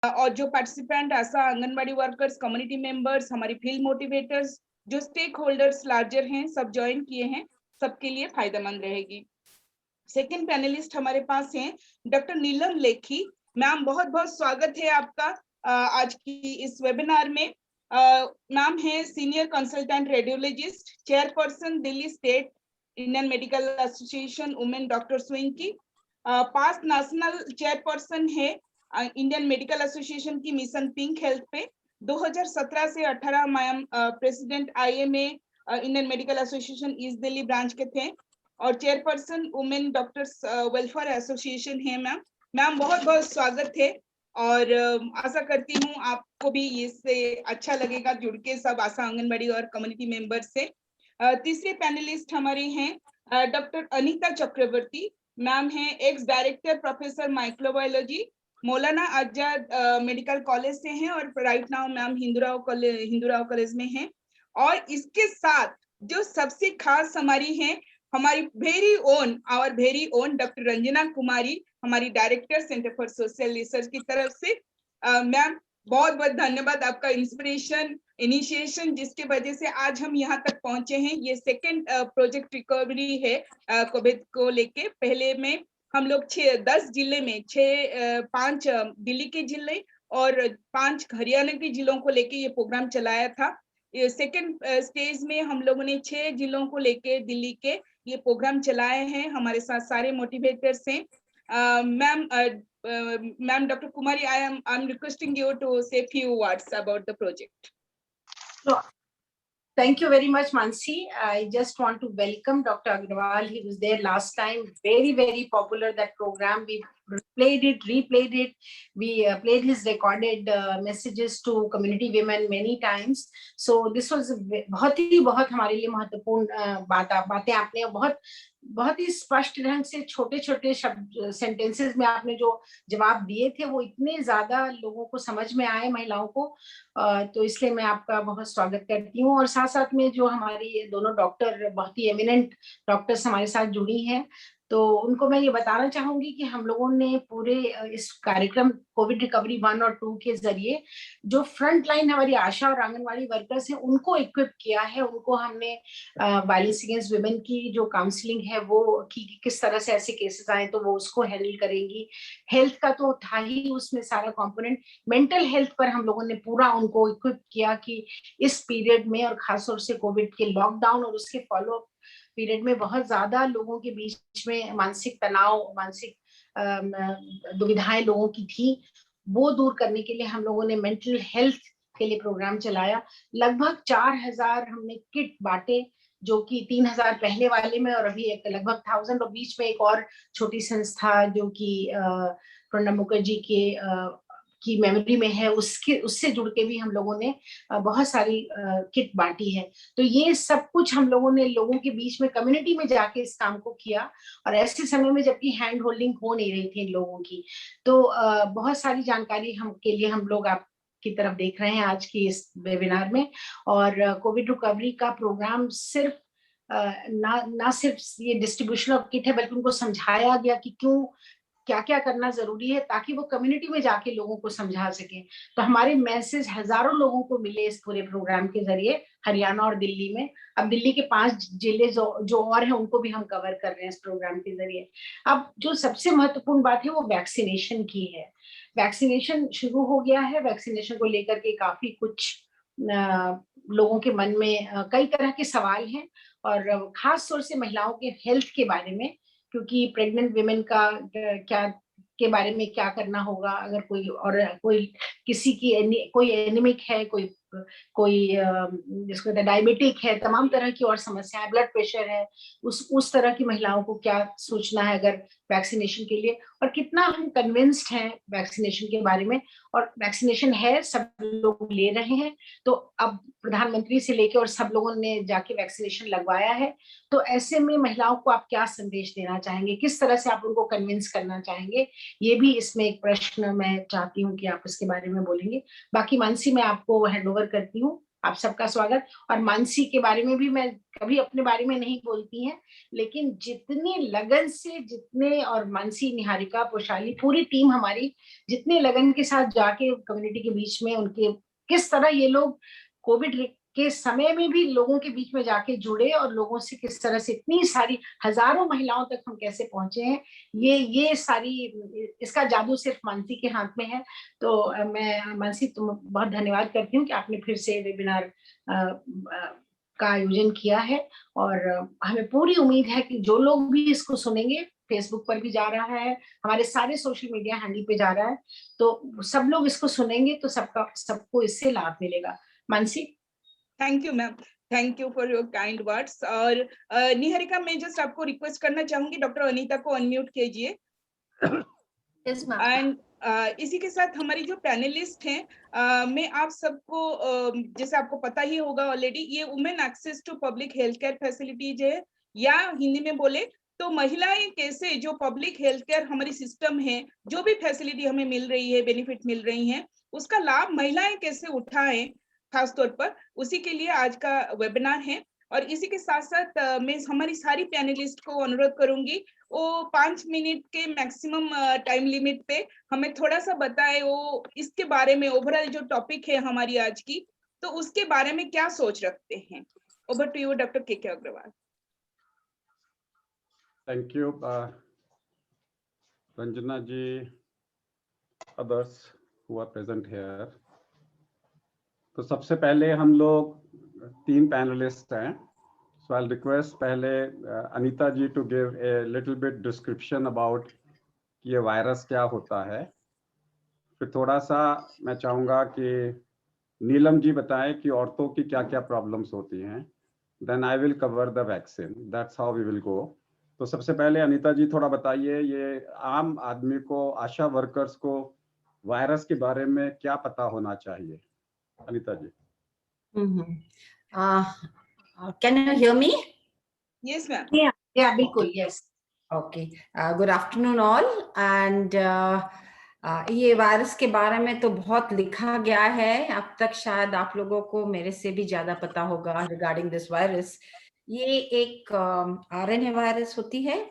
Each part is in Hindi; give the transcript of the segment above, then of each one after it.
और जो पार्टिसिपेंट आशा, आंगनबाड़ी वर्कर्स, कम्युनिटी मेंबर्स, हमारी फील्ड मोटिवेटर्स, जो स्टेक होल्डर्स लार्जर हैं, सब ज्वाइन किए हैं, सबके लिए फायदेमंद रहेगी। सेकंड पैनलिस्ट हमारे पास हैं डॉक्टर नीलम लेखी। मैम, बहुत बहुत स्वागत है आपका आज की इस वेबिनार में। मैम है senior consultant radiologist, chairperson Delhi state Indian medical association women doctors wing की, पास्ट नेशनल चेयरपर्सन है इंडियन मेडिकल एसोसिएशन की मिशन पिंक हेल्थ पे। 2017 से 18 ma'am president IMA Indian medical association east Delhi branch के थे और chairperson women doctors welfare association है। मैम बहुत बहुत स्वागत है और आशा करती हूँ आपको भी इससे अच्छा लगेगा जुड़ के सब आशा, आंगनबाड़ी और कम्युनिटी मेंबर से। तीसरे पैनलिस्ट हमारे हैं डॉक्टर अनीता चक्रवर्ती। मैम है ex director professor microbiology, Maulana Azad medical college से हैं और right now ma'am Hindu Rao college में हैं। और इसके साथ जो सबसे खास हमारी हैं, हमारी वेरी ओन डॉक्टर रंजना कुमारी, हमारी director centre for social research की तरफ से। मैम बहुत बहुत धन्यवाद, आपका इंस्पिरेशन, इनिशिएशन जिसके वजह से आज हम यहाँ तक पहुंचे हैं। ये सेकंड प्रोजेक्ट रिकवरी है कोविड को लेके। पहले में हम लोग 10 जिले में 5 दिल्ली के जिले और 5 हरियाणा के जिलों को लेके ये प्रोग्राम चलाया था। सेकंड स्टेज में हम लोगों ने 6 जिलों को लेके दिल्ली के ये प्रोग्राम चलाए हैं। हमारे साथ सारे मोटिवेटर्स हैं। Ma'am doctor Kumari, I am requesting you to say few words about the project. So, thank you very much, Mansi. I just want to welcome Dr. Agrawal. He was there last time. Very, very popular that program. We played it, replayed it. We played his recorded messages to community women many times. So this was बहुत हमारे लिए महत्वपूर्ण बातें आपने बहुत ही स्पष्ट ढंग से छोटे छोटे शब्द सेंटेंसेस में आपने जो जवाब दिए थे वो इतने ज्यादा लोगों को समझ में आए, महिलाओं को। तो इसलिए मैं आपका बहुत स्वागत करती हूँ। और साथ साथ में जो हमारी दोनों डॉक्टर, बहुत ही एमिनेंट डॉक्टर्स हमारे साथ जुड़ी हैं, तो उनको मैं ये बताना चाहूंगी कि हम लोगों ने पूरे इस कार्यक्रम कोविड रिकवरी 1 और 2 के जरिए जो फ्रंट लाइन हमारी आशा और आंगनवाड़ी वर्कर्स हैं उनको इक्विप किया है। उनको हमने वायलेंस अगेंस्ट वुमेन की जो काउंसलिंग है वो किस तरह से ऐसे केसेस आए तो वो उसको हैंडल करेंगी। हेल्थ का तो था ही उसमें सारा कंपोनेंट। मेंटल हेल्थ पर हम लोगों ने पूरा उनको इक्विप किया कि इस पीरियड में और खासतौर से कोविड के लॉकडाउन और उसके फॉलो पीरियड में बहुत ज्यादा लोगों के बीच में मानसिक तनाव, मानसिक दुविधाएं लोगों की थी, वो दूर करने के लिए हम लोगों ने मेंटल हेल्थ के लिए प्रोग्राम चलाया। लगभग 4000 हमने किट बांटे, जो कि 3000 पहले वाले में और अभी एक लगभग 1000, और बीच में एक और छोटी संस्था जो कि प्रणब मुखर्जी के की मेमोरी में है, उससे जुड़ के भी हम लोगों ने बहुत सारी किट बांटी है। तो ये सब कुछ हम लोगों ने लोगों के बीच में कम्युनिटी में जाके इस काम को किया, और ऐसे समय में जबकि हैंड होल्डिंग हो नहीं रही थी लोगों की, तो बहुत सारी जानकारी के लिए हम लोग आप की तरफ देख रहे हैं आज की इस वेबिनार में। और कोविड रिकवरी का प्रोग्राम सिर्फ ना सिर्फ ये डिस्ट्रीब्यूशन ऑफ किट है, बल्कि उनको समझाया गया कि क्यों क्या क्या करना जरूरी है ताकि वो कम्युनिटी में जाके लोगों को समझा सके। तो हमारे मैसेज हजारों लोगों को मिले इस पूरे प्रोग्राम के जरिए हरियाणा और दिल्ली में। अब दिल्ली के 5 जिले जो और हैं उनको भी हम कवर कर रहे हैं इस प्रोग्राम के जरिए। अब जो सबसे महत्वपूर्ण बात है वो वैक्सीनेशन की है। वैक्सीनेशन शुरू हो गया है। वैक्सीनेशन को लेकर के काफी कुछ लोगों के मन में कई तरह के सवाल हैं, और खास तौर से महिलाओं के हेल्थ के बारे में, क्योंकि प्रेग्नेंट विमेन का क्या के बारे में क्या करना होगा अगर कोई किसी की कोई एनीमिक है, कोई जिसको कहते हैं डायबिटिक है, तमाम तरह की और समस्याएं, ब्लड प्रेशर है, उस तरह की महिलाओं को क्या सोचना है अगर वैक्सीनेशन के लिए, और कितना हम कन्विंस्ड हैं वैक्सीनेशन के बारे में। और वैक्सीनेशन है, सब लोग ले रहे हैं, तो अब प्रधानमंत्री से लेके और सब लोगों ने जाके वैक्सीनेशन लगवाया है। तो ऐसे में महिलाओं को आप क्या संदेश देना चाहेंगे, किस तरह से आप उनको कन्विंस करना चाहेंगे, ये भी इसमें एक प्रश्न मैं चाहती हूँ कि आप इसके बारे में बोलेंगे। बाकी मानसी, मैं आपको हैंड ओवर करती हूँ आप सबका स्वागत। और मानसी के बारे में भी मैं कभी अपने बारे में नहीं बोलती हैं, लेकिन जितने लगन से, जितने, और मानसी, निहारिका, पोशाली, पूरी टीम हमारी जितने लगन के साथ जाके कम्युनिटी के बीच में, उनके किस तरह ये लोग कोविड के समय में भी लोगों के बीच में जाके जुड़े और लोगों से किस तरह से इतनी सारी हजारों महिलाओं तक हम कैसे पहुंचे हैं, ये सारी, इसका जादू सिर्फ मानसी के हाथ में है। तो मैं मानसी तुम बहुत धन्यवाद करती हूँ कि आपने फिर से वेबिनार का आयोजन किया है। और हमें पूरी उम्मीद है कि जो लोग भी इसको सुनेंगे, फेसबुक पर भी जा रहा है, हमारे सारे सोशल मीडिया हैंडल पे जा रहा है, तो सब लोग इसको सुनेंगे तो सबको इससे लाभ मिलेगा। Mansi. Thank you ma'am, thank you for your kind words. और निहारिका, मैं जस्ट आपको रिक्वेस्ट करना चाहूंगी, डॉक्टर अनीता को अनम्यूट कीजिए। Yes ma'am. एंड इसी के साथ हमारी जो पैनलिस्ट हैं, मैं आप सबको, जैसे आपको पता ही होगा ऑलरेडी, ये women access to public health care facilities है, या हिंदी में बोले तो महिलाएं कैसे जो पब्लिक हेल्थ केयर हमारी सिस्टम है, जो भी फैसिलिटी हमें मिल रही है, बेनिफिट मिल रही है, उसका लाभ महिलाएं कैसे उठाएं, खासतौर पर उसी के लिए आज का वेबिनार है। और इसी के साथ साथ मैं हमारी सारी पैनलिस्ट को अनुरोध करूंगी, वो 5 मिनट के मैक्सिमम टाइम लिमिट पे हमें थोड़ा सा बताए, वो इसके बारे में ओवरऑल जो टॉपिक है हमारी आज की, तो उसके बारे में क्या सोच रखते हैं। ओवर टू यू डॉक्टर के Agarwal. Thank you Ranjana ji, others who are present here। तो सबसे पहले हम लोग 3 पैनलिस्ट हैं, so I'll request पहले अनीता जी to give a little bit description about ये वायरस क्या होता है। फिर थोड़ा सा मैं चाहूँगा कि नीलम जी बताएं कि औरतों की क्या क्या प्रॉब्लम्स होती हैं। Then I will cover the vaccine, that's how we will go। तो सबसे पहले अनीता जी थोड़ा बताइए, ये आम आदमी को, आशा वर्कर्स को वायरस के बारे में क्या पता होना चाहिए। अनीता जी। Can you hear me? Yes ma'am। Yeah, बिल्कुल, yes। Okay, good afternoon all। and ये वायरस के बारे में तो बहुत लिखा गया है, अब तक शायद आप लोगों को मेरे से भी ज्यादा पता होगा रिगार्डिंग दिस वायरस। ये एक आरएनए वायरस होती है,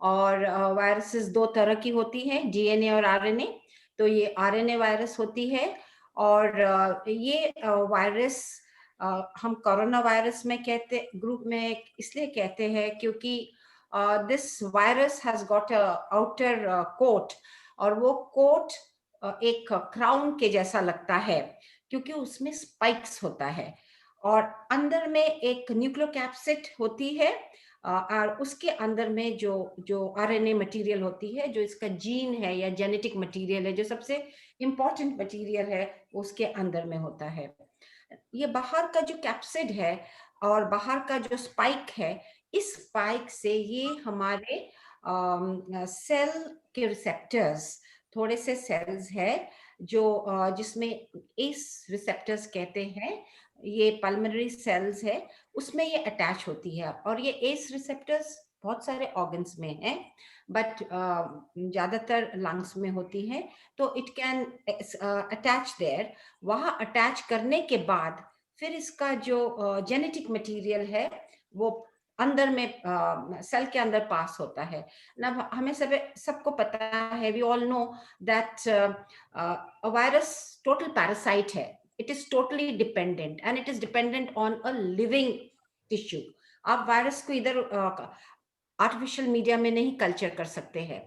और वायरसेस 2 तरह की होती हैं, डीएनए और आरएनए। तो ये आरएनए वायरस होती है, और ये वायरस हम कोरोना वायरस में कहते, ग्रुप में इसलिए कहते हैं क्योंकि this virus has got a outer coat, और वो कोट एक क्राउन के जैसा लगता है क्योंकि उसमें स्पाइक्स होता है, और अंदर में एक न्यूक्लियोकैप्सिड होती है, और उसके अंदर में जो आरएनए मटेरियल होती है, जो इसका जीन है या जेनेटिक मटेरियल है, जो सबसे इंपॉर्टेंट मटेरियल है, उसके अंदर में होता है। ये बाहर का जो कैप्सिड है और बाहर का जो स्पाइक है, इस स्पाइक से ये हमारे सेल के रिसेप्टर्स, थोड़े से सेल्स है जो जिसमें एस रिसेप्टर्स कहते हैं, ये पल्मोनरी सेल्स है, उसमें ये अटैच होती है। और ये एस रिसेप्टर्स बहुत सारे ऑर्गन्स में है, बट ज्यादातर लंग्स में होती है। तो इट कैन अटैच देयर। वहां अटैच करने के बाद फिर इसका जो जेनेटिक मटेरियल है वो अंदर में सेल के अंदर पास होता है ना। हमें सबको पता है, we all know that a virus total parasite है, it is totally dependent, and it is dependent on a living tissue. आप वायरस को इधर आर्टिफिशियल मीडिया में नहीं कल्चर कर सकते हैं,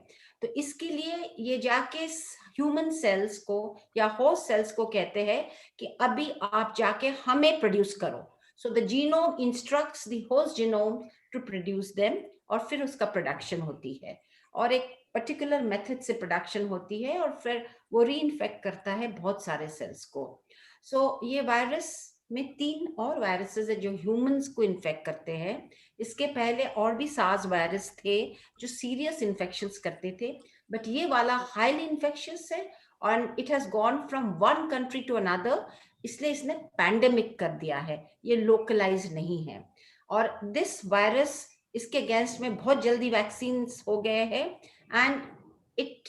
तो इसके लिए ये जाके ह्यूमन सेल्स को या होस्ट सेल्स को कहते हैं कि अभी आप जाके हमें प्रोड्यूस करो। So the genome instructs the host genome to produce them, और फिर उसका प्रोडक्शन होती है, और एक पर्टिकुलर मेथड से प्रोडक्शन होती है, और फिर वो रीइंफेक्ट करता है बहुत सारे सेल्स को। सो ये वायरस में 3 और वायरसेस है जो ह्यूमंस को इन्फेक्ट करते हैं। इसके पहले और भी सार्स वायरस थे जो सीरियस इन्फेक्शंस करते थे, बट ये वाला हाईली इन्फेक्शियस है, और it has gone from one country to another, इसलिए इसने पैंडेमिक कर दिया है, ये लोकलाइज नहीं है। और दिस वायरस, इसके अगेंस्ट में बहुत जल्दी वैक्सीन हो गए हैं, एंड इट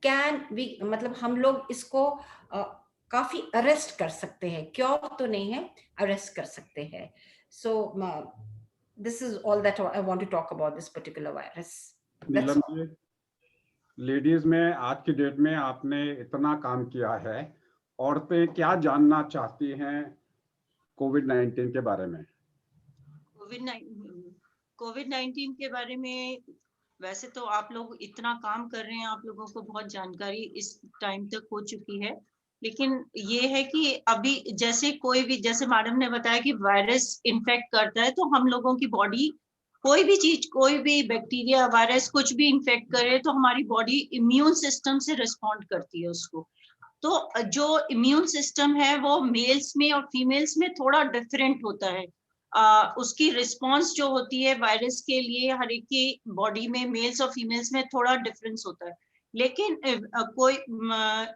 कैन बी, मतलब हम लोग इसको काफी अरेस्ट कर सकते हैं, क्योर तो नहीं है, अरेस्ट कर सकते हैं. सो this is all that I want to talk about this particular virus. That's Neelam ji, ladies में आज की डेट में आपने इतना काम किया है, औरतें क्या जानना चाहती हैं कोविड-19 के बारे में? कोविड-19 के बारे में वैसे तो आप लोग इतना काम कर रहे हैं, आप लोगों को बहुत जानकारी इस टाइम तक हो चुकी है, लेकिन ये है कि अभी जैसे कोई भी, जैसे मैडम ने बताया कि वायरस इन्फेक्ट करता है, तो हम लोगों की बॉडी कोई भी चीज, कोई भी बैक्टीरिया, वायरस कुछ भी इन्फेक्ट करे तो हमारी बॉडी इम्यून सिस्टम से रिस्पॉन्ड करती है उसको. तो जो इम्यून सिस्टम है वो मेल्स में और फीमेल्स में थोड़ा डिफरेंट होता है. उसकी रिस्पॉन्स जो होती है वायरस के लिए हर एक की बॉडी में, मेल्स और फीमेल्स में थोड़ा डिफरेंस होता है. लेकिन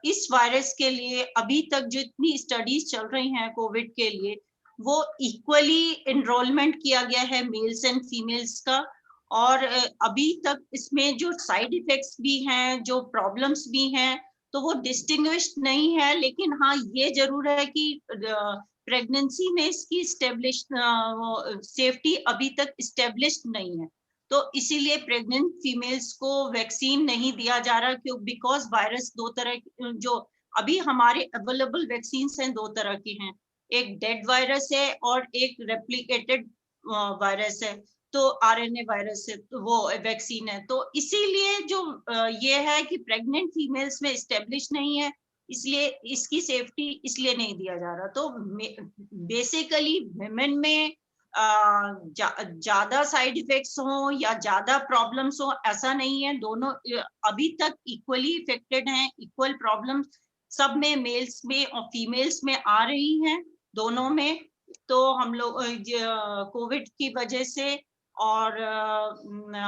इस वायरस के लिए अभी तक जितनी स्टडीज चल रही हैं कोविड के लिए, वो इक्वली एनरोलमेंट किया गया है मेल्स एंड फीमेल्स का. और अभी तक इसमें जो साइड इफेक्ट्स भी हैं, जो प्रॉब्लम्स भी हैं, तो वो डिस्टिंग्विश्ड नहीं है. लेकिन हाँ, ये जरूर है कि प्रेगनेंसी में इसकी सेफ्टी अभी तक स्टेब्लिश्ड नहीं है. तो इसीलिए प्रेग्नेंट फीमेल्स को वैक्सीन नहीं दिया जा रहा, क्यों? बिकॉज वायरस दो तरह, जो अभी हमारे अवेलेबल वैक्सीन हैं दो तरह की हैं. एक डेड वायरस है और एक रेप्लिकेटेड वायरस है, तो आरएनए वायरस है, तो वो वैक्सीन है. तो इसीलिए जो ये है कि प्रेग्नेंट फीमेल्स में स्टेब्लिश नहीं है, इसलिए इसकी सेफ्टी इसलिए नहीं दिया जा रहा. तो बेसिकली विमेन में ज्यादा साइड इफेक्ट्स हो या ज्यादा प्रॉब्लम्स हो, ऐसा नहीं है. दोनों अभी तक इक्वली इफेक्टेड हैं, इक्वल प्रॉब्लम्स सब में, मेल्स में और फीमेल्स में आ रही हैं, दोनों में. तो हम लोग कोविड की वजह से और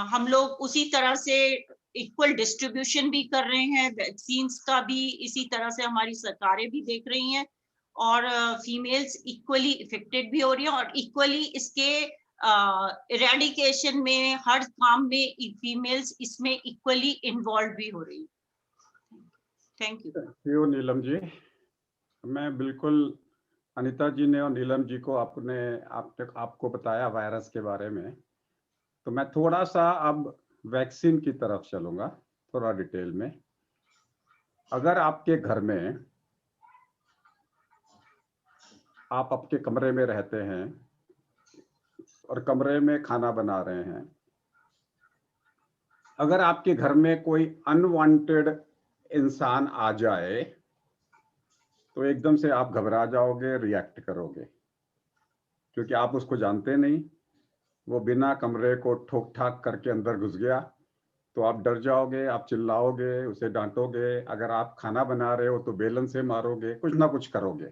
हम लोग उसी तरह से इक्वल डिस्ट्रीब्यूशन भी कर रहे हैं वैक्सीन्स का भी, इसी तरह से हमारी सरकारें भी देख रही हैं, और फीमेल्स इक्वली इफेक्टेड भी हो रही हैं, और इक्वली इसके इरेडिकेशन में, हर काम में फीमेल्स इसमें इक्वली इन्वॉल्व भी हो रही है. Thank you. नीलम जी, मैं बिल्कुल, अनीता जी ने और नीलम जी को आपको बताया वायरस के बारे में, तो मैं थोड़ा सा अब वैक्सीन की तरफ चलूंगा, थोड़ा डिटेल में. अगर आपके घर में, आप आपके कमरे में रहते हैं और कमरे में खाना बना रहे हैं, अगर आपके घर में कोई अनवांटेड इंसान आ जाए तो एकदम से आप घबरा जाओगे, रिएक्ट करोगे, क्योंकि आप उसको जानते नहीं. वो बिना कमरे को ठोक ठाक करके अंदर घुस गया तो आप डर जाओगे, आप चिल्लाओगे, उसे डांटोगे. अगर आप खाना बना रहे हो तो बेलन से मारोगे, कुछ ना कुछ करोगे.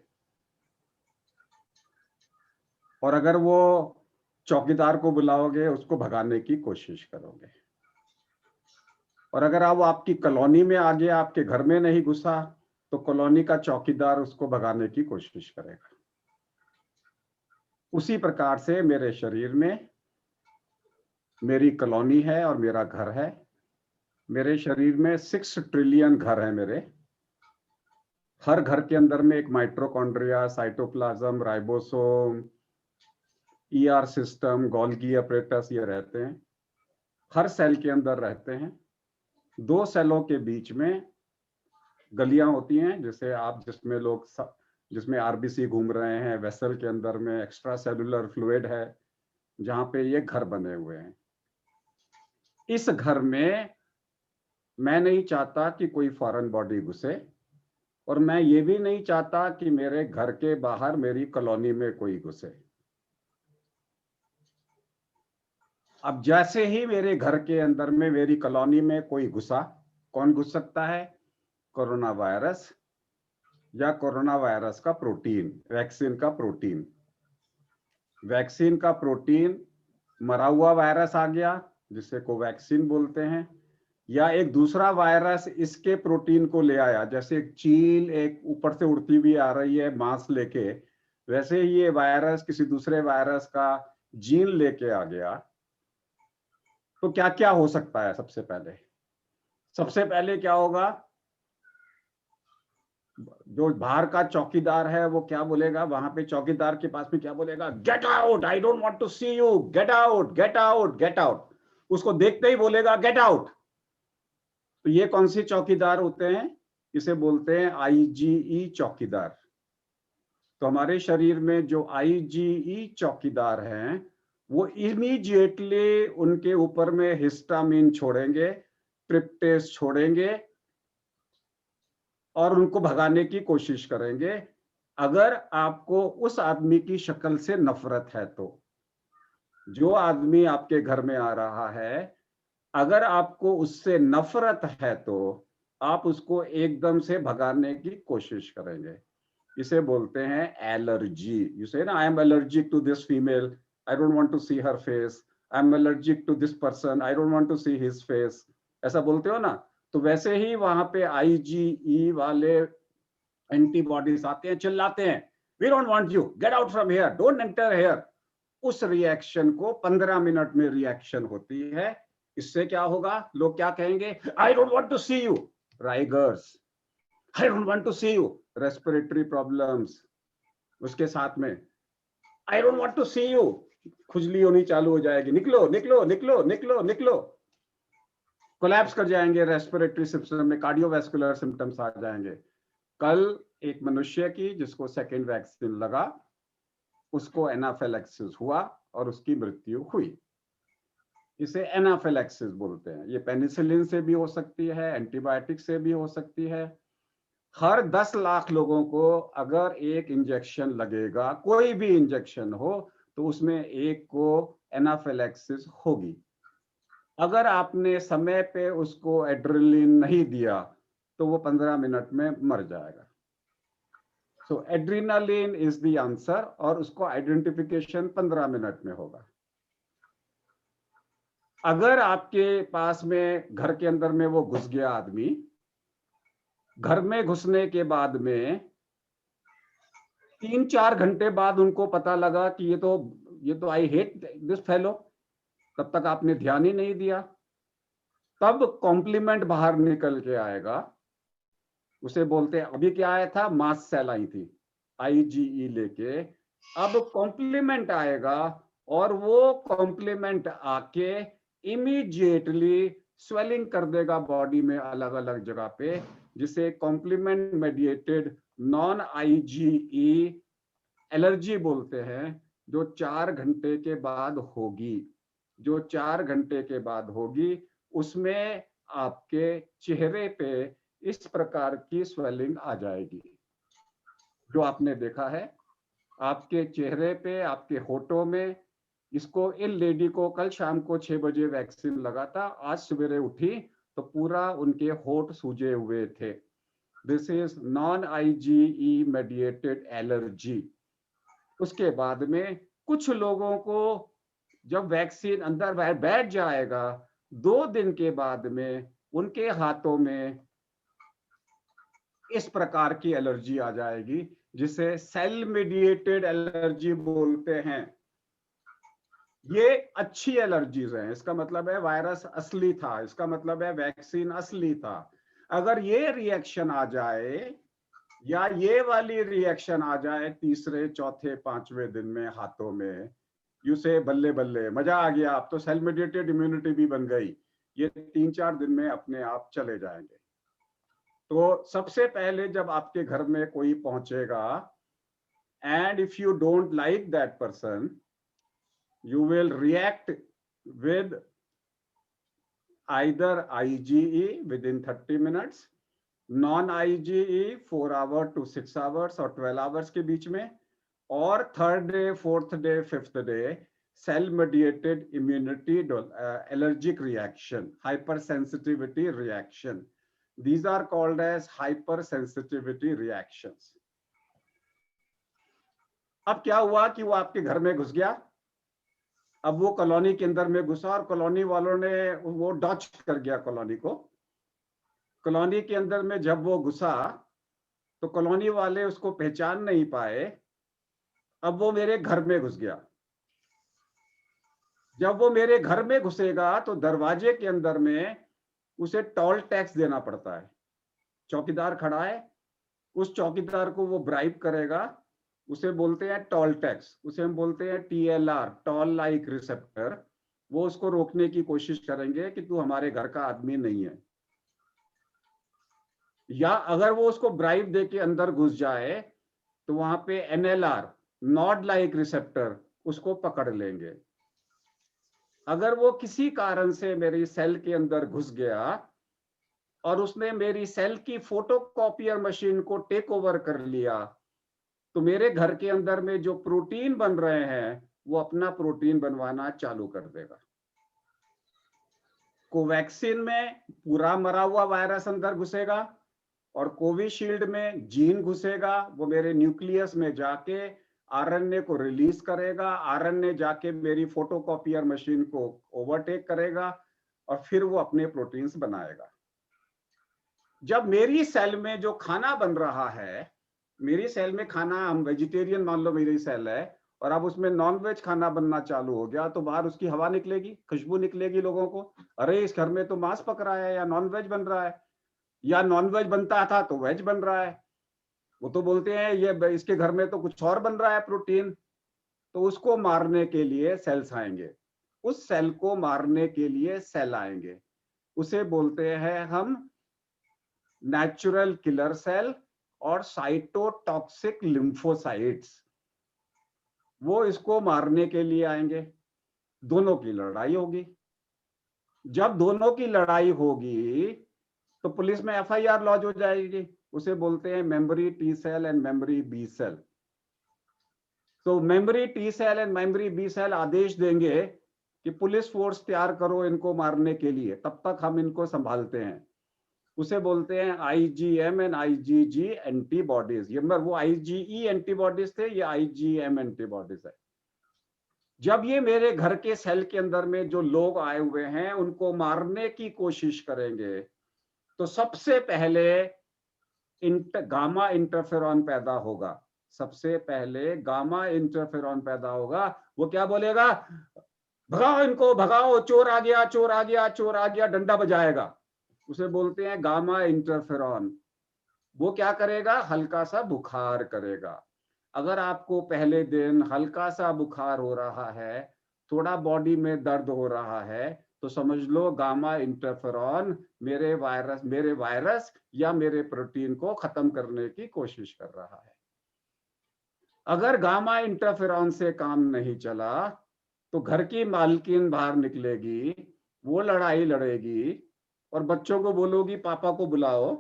और अगर वो चौकीदार को बुलाओगे, उसको भगाने की कोशिश करोगे. और अगर वो आपकी कॉलोनी में आ गया, आपके घर में नहीं घुसा, तो कॉलोनी का चौकीदार उसको भगाने की कोशिश करेगा. उसी प्रकार से मेरे शरीर में मेरी कॉलोनी है और मेरा घर है. मेरे शरीर में 6 ट्रिलियन घर हैं मेरे. हर घर के अंदर में एक mitochondria, cytoplasm, ribosome, ER system, Golgi apparatus, ये रहते हैं. हर सेल के अंदर रहते हैं. 2 सेलों के बीच में गलियां होती हैं, जिसमें आरबीसी घूम रहे हैं. वेसल के अंदर में एक्स्ट्रा सेलुलर फ्लूइड है, जहां पे ये घर बने हुए हैं. इस घर में मैं नहीं चाहता कि कोई फॉरेन बॉडी घुसे, और मैं ये भी नहीं चाहता कि मेरे घर के बाहर मेरी कॉलोनी में कोई घुसे. अब जैसे ही मेरे घर के अंदर में, मेरी कॉलोनी में कोई घुसा, कौन घुस सकता है? कोरोना वायरस या कोरोना वायरस का प्रोटीन, वैक्सीन का प्रोटीन. वैक्सीन का प्रोटीन, मरा हुआ वायरस आ गया जिसे कोवैक्सीन बोलते हैं, या एक दूसरा वायरस इसके प्रोटीन को ले आया. जैसे एक चील एक ऊपर से उड़ती हुई आ रही है मांस लेके, वैसे ही ये वायरस किसी दूसरे वायरस का जीन लेके आ गया. तो क्या क्या हो सकता है? सबसे पहले क्या होगा? जो बाहर का चौकीदार है वो क्या बोलेगा, वहां पे चौकीदार के पास में क्या बोलेगा, get out, I don't want to see you, get out, get out, get out. उसको देखते ही बोलेगा गेट आउट। तो ये कौन सी चौकीदार होते हैं, इसे बोलते हैं आईजीई चौकीदार। तो हमारे शरीर में जो आईजीई चौकीदार हैं वो इमीडिएटली उनके ऊपर में हिस्टामिन छोड़ेंगे, ट्रिप्टेस छोड़ेंगे और उनको भगाने की कोशिश करेंगे। अगर आपको उस आदमी की शक्ल से नफरत है तो, जो आदमी आपके घर में आ रहा है, अगर आपको उससे नफरत है तो आप उसको एकदम से भगाने की कोशिश करेंगे। इसे बोलते हैं एलर्जी। यू से ना, I am allergic to this female, I don't want to see her face, I am allergic to this person, I don't want to see his face, ऐसा बोलते हो ना। तो वैसे ही वहां पे आईजीई वाले एंटीबॉडीज आते हैं, चिल्लाते हैं, we don't want you, get out from here, don't enter here. उस रिएक्शन को 15 मिनट में रिएक्शन होती है। इससे क्या होगा, लोग क्या कहेंगे, I don't want to see you, rigors, I don't want to see you, respiratory problems, उसके साथ में I don't want to see you, खुजली होनी चालू हो जाएगी, निकलो निकलो निकलो निकलो निकलो, कोलैप्स कर जाएंगे रेस्पिरेटरी सिस्टम में, कार्डियोवैस्कुलर सिम्टम्स आ जाएंगे। कल एक मनुष्य की जिसको सेकेंड वैक्सीन लगा, उसको एनाफिलैक्सिस हुआ और उसकी मृत्यु हुई। इसे एनाफिलैक्सिस बोलते हैं। ये पेनिसिलिन से भी हो सकती है, एंटीबायोटिक से भी हो सकती है। हर 10 लाख लोगों को अगर एक इंजेक्शन लगेगा, कोई भी इंजेक्शन हो, तो उसमें एक को एनाफिलैक्सिस होगी। अगर आपने समय पे उसको एड्रेनलिन नहीं दिया तो वो 15 मिनट में मर जाएगा। सो एड्रेनालिन इज द आंसर, और उसको आइडेंटिफिकेशन 15 मिनट में होगा। अगर आपके पास में घर के अंदर में वो घुस गया आदमी, घर में घुसने के बाद में 3-4 घंटे बाद उनको पता लगा कि ये तो आई हेट दिस फेलो, तब तक आपने ध्यान ही नहीं दिया, तब कॉम्प्लीमेंट बाहर निकल के आएगा। उसे बोलते हैं, अभी क्या आया था, मास सेल आई थी आईजीई लेके, अब कॉम्प्लीमेंट आएगा और वो कॉम्प्लीमेंट आके इमीडिएटली स्वेलिंग कर देगा बॉडी में अलग अलग जगह पे, जिसे complement mediated non IgE allergy बोलते हैं, जो 4 घंटे के बाद होगी। जो 4 घंटे के बाद होगी उसमें आपके चेहरे पे इस प्रकार की स्वेलिंग आ जाएगी जो आपने देखा है आपके चेहरे पे, आपके होठों में। इसको इन लेडी को कल शाम को 6 बजे वैक्सीन लगा था, आज सवेरे उठी तो पूरा उनके होठ सूजे हुए थे। This is non IgE mediated allergy. उसके बाद में कुछ लोगों को जब वैक्सीन अंदर बैठ जाएगा, 2 दिन के बाद में उनके हाथों में इस प्रकार की एलर्जी आ जाएगी, जिसे सेल मेडिएटेड एलर्जी बोलते हैं। ये अच्छी एलर्जीज हैं, इसका मतलब है वायरस असली था, इसका मतलब है वैक्सीन असली था। अगर ये रिएक्शन आ जाए या ये वाली रिएक्शन आ जाए 3रे, 4थे, 5वें दिन में हाथों में, यू से बल्ले बल्ले, मजा आ गया, अब तो सेल मेडिएटेड इम्यूनिटी भी बन गई। ये 3-4 दिन में अपने आप चले जाएंगे। तो सबसे पहले जब आपके घर में कोई पहुंचेगा, and if you don't like that person, you will react with either IgE within 30 minutes, non-IgE 4 hours to 6 hours और 12 hours के बीच में, और 3rd day, 4th day, 5th day cell mediated immunity allergic reaction, hypersensitivity reaction. These are called as hypersensitivity reactions. अब क्या हुआ कि वो आपके घर में घुस गया, अब वो कॉलोनी के अंदर में घुसा और कॉलोनी वालों ने वो डॉच कर गया कॉलोनी को। कॉलोनी के अंदर में जब वो घुसा तो कॉलोनी वाले उसको पहचान नहीं पाए, अब वो मेरे घर में घुस गया। जब वो मेरे घर में घुसेगा तो दरवाजे के अंदर में उसे टोल टैक्स देना पड़ता है। चौकीदार खड़ा है, उस चौकीदार को वो ब्राइब करेगा, उसे बोलते हैं टॉल टैक्स, उसे हम बोलते हैं TLR, टॉल लाइक रिसेप्टर। वो उसको रोकने की कोशिश करेंगे कि तू हमारे घर का आदमी नहीं है। या अगर वो उसको ब्राइब दे के अंदर घुस जाए तो वहां पे NLR, नॉट लाइक रिसेप्टर, उसको पकड़ लेंगे। अगर वो किसी कारण से मेरी सेल के अंदर घुस गया और उसने मेरी सेल की फोटोकॉपियर मशीन को टेक ओवर कर लिया, तो मेरे घर के अंदर में जो प्रोटीन बन रहे हैं वो अपना प्रोटीन बनवाना चालू कर देगा। कोवैक्सीन में पूरा मरा हुआ वायरस अंदर घुसेगा और कोविशील्ड में जीन घुसेगा, वो मेरे न्यूक्लियस में जाके RNA को रिलीज करेगा, RNA जाके मेरी फोटोकॉपियर मशीन को ओवरटेक करेगा और फिर वो अपने प्रोटीन्स बनाएगा। जब मेरी सेल में जो खाना बन रहा है, मेरी सेल में खाना, हम वेजिटेरियन मान लो मेरी सेल है, और अब उसमें नॉन वेज खाना बनना चालू हो गया, तो बाहर उसकी हवा निकलेगी, खुशबू निकलेगी लोगों को, अरे इस घर में तो मांस पक रहा है या नॉन वेज बन रहा है, या नॉन वेज बनता था तो वेज बन रहा है। वो तो बोलते हैं ये इसके घर में तो कुछ और बन रहा है प्रोटीन। तो उसको मारने के लिए सेल्स आएंगे, उस सेल को मारने के लिए सेल आएंगे, उसे बोलते हैं हम नेचुरल किलर सेल और साइटोटॉक्सिक लिम्फोसाइट्स। वो इसको मारने के लिए आएंगे, दोनों की लड़ाई होगी। जब दोनों की लड़ाई होगी तो पुलिस में FIR लॉन्च हो जाएगी, उसे बोलते हैं memory T cell and memory B cell. तो memory T cell and memory B cell आदेश देंगे कि पुलिस फोर्स तैयार करो इनको मारने के लिए, तब तक हम इनको संभालते हैं। उसे बोलते हैं IgM एंड IgG एंटीबॉडीज। ये वो IgE एंटीबॉडीज थे, ये IgM एंटीबॉडीज है। जब ये मेरे घर के सेल के अंदर में जो लोग आए हुए हैं उनको मारने की कोशिश करेंगे, तो सबसे पहले गामा इंटरफेरॉन पैदा होगा। सबसे पहले गामा इंटरफेरॉन पैदा होगा। वो क्या बोलेगा? भगाओ इनको, भगाओ, चोर आ गया, चोर आ गया, चोर आ गया, डंडा बजाएगा। उसे बोलते हैं गामा इंटरफेरॉन। वो क्या करेगा? हल्का सा बुखार करेगा। अगर आपको पहले दिन हल्का सा बुखार हो रहा है, थोड़ा बॉडी में दर्द हो रहा है, तो समझ लो गामा इंटरफेरॉन मेरे वायरस या मेरे प्रोटीन को खत्म करने की कोशिश कर रहा है। अगर गामा इंटरफेरॉन से काम नहीं चला तो घर की मालकिन बाहर निकलेगी, वो लड़ाई लड़ेगी और बच्चों को बोलोगी पापा को बुलाओ,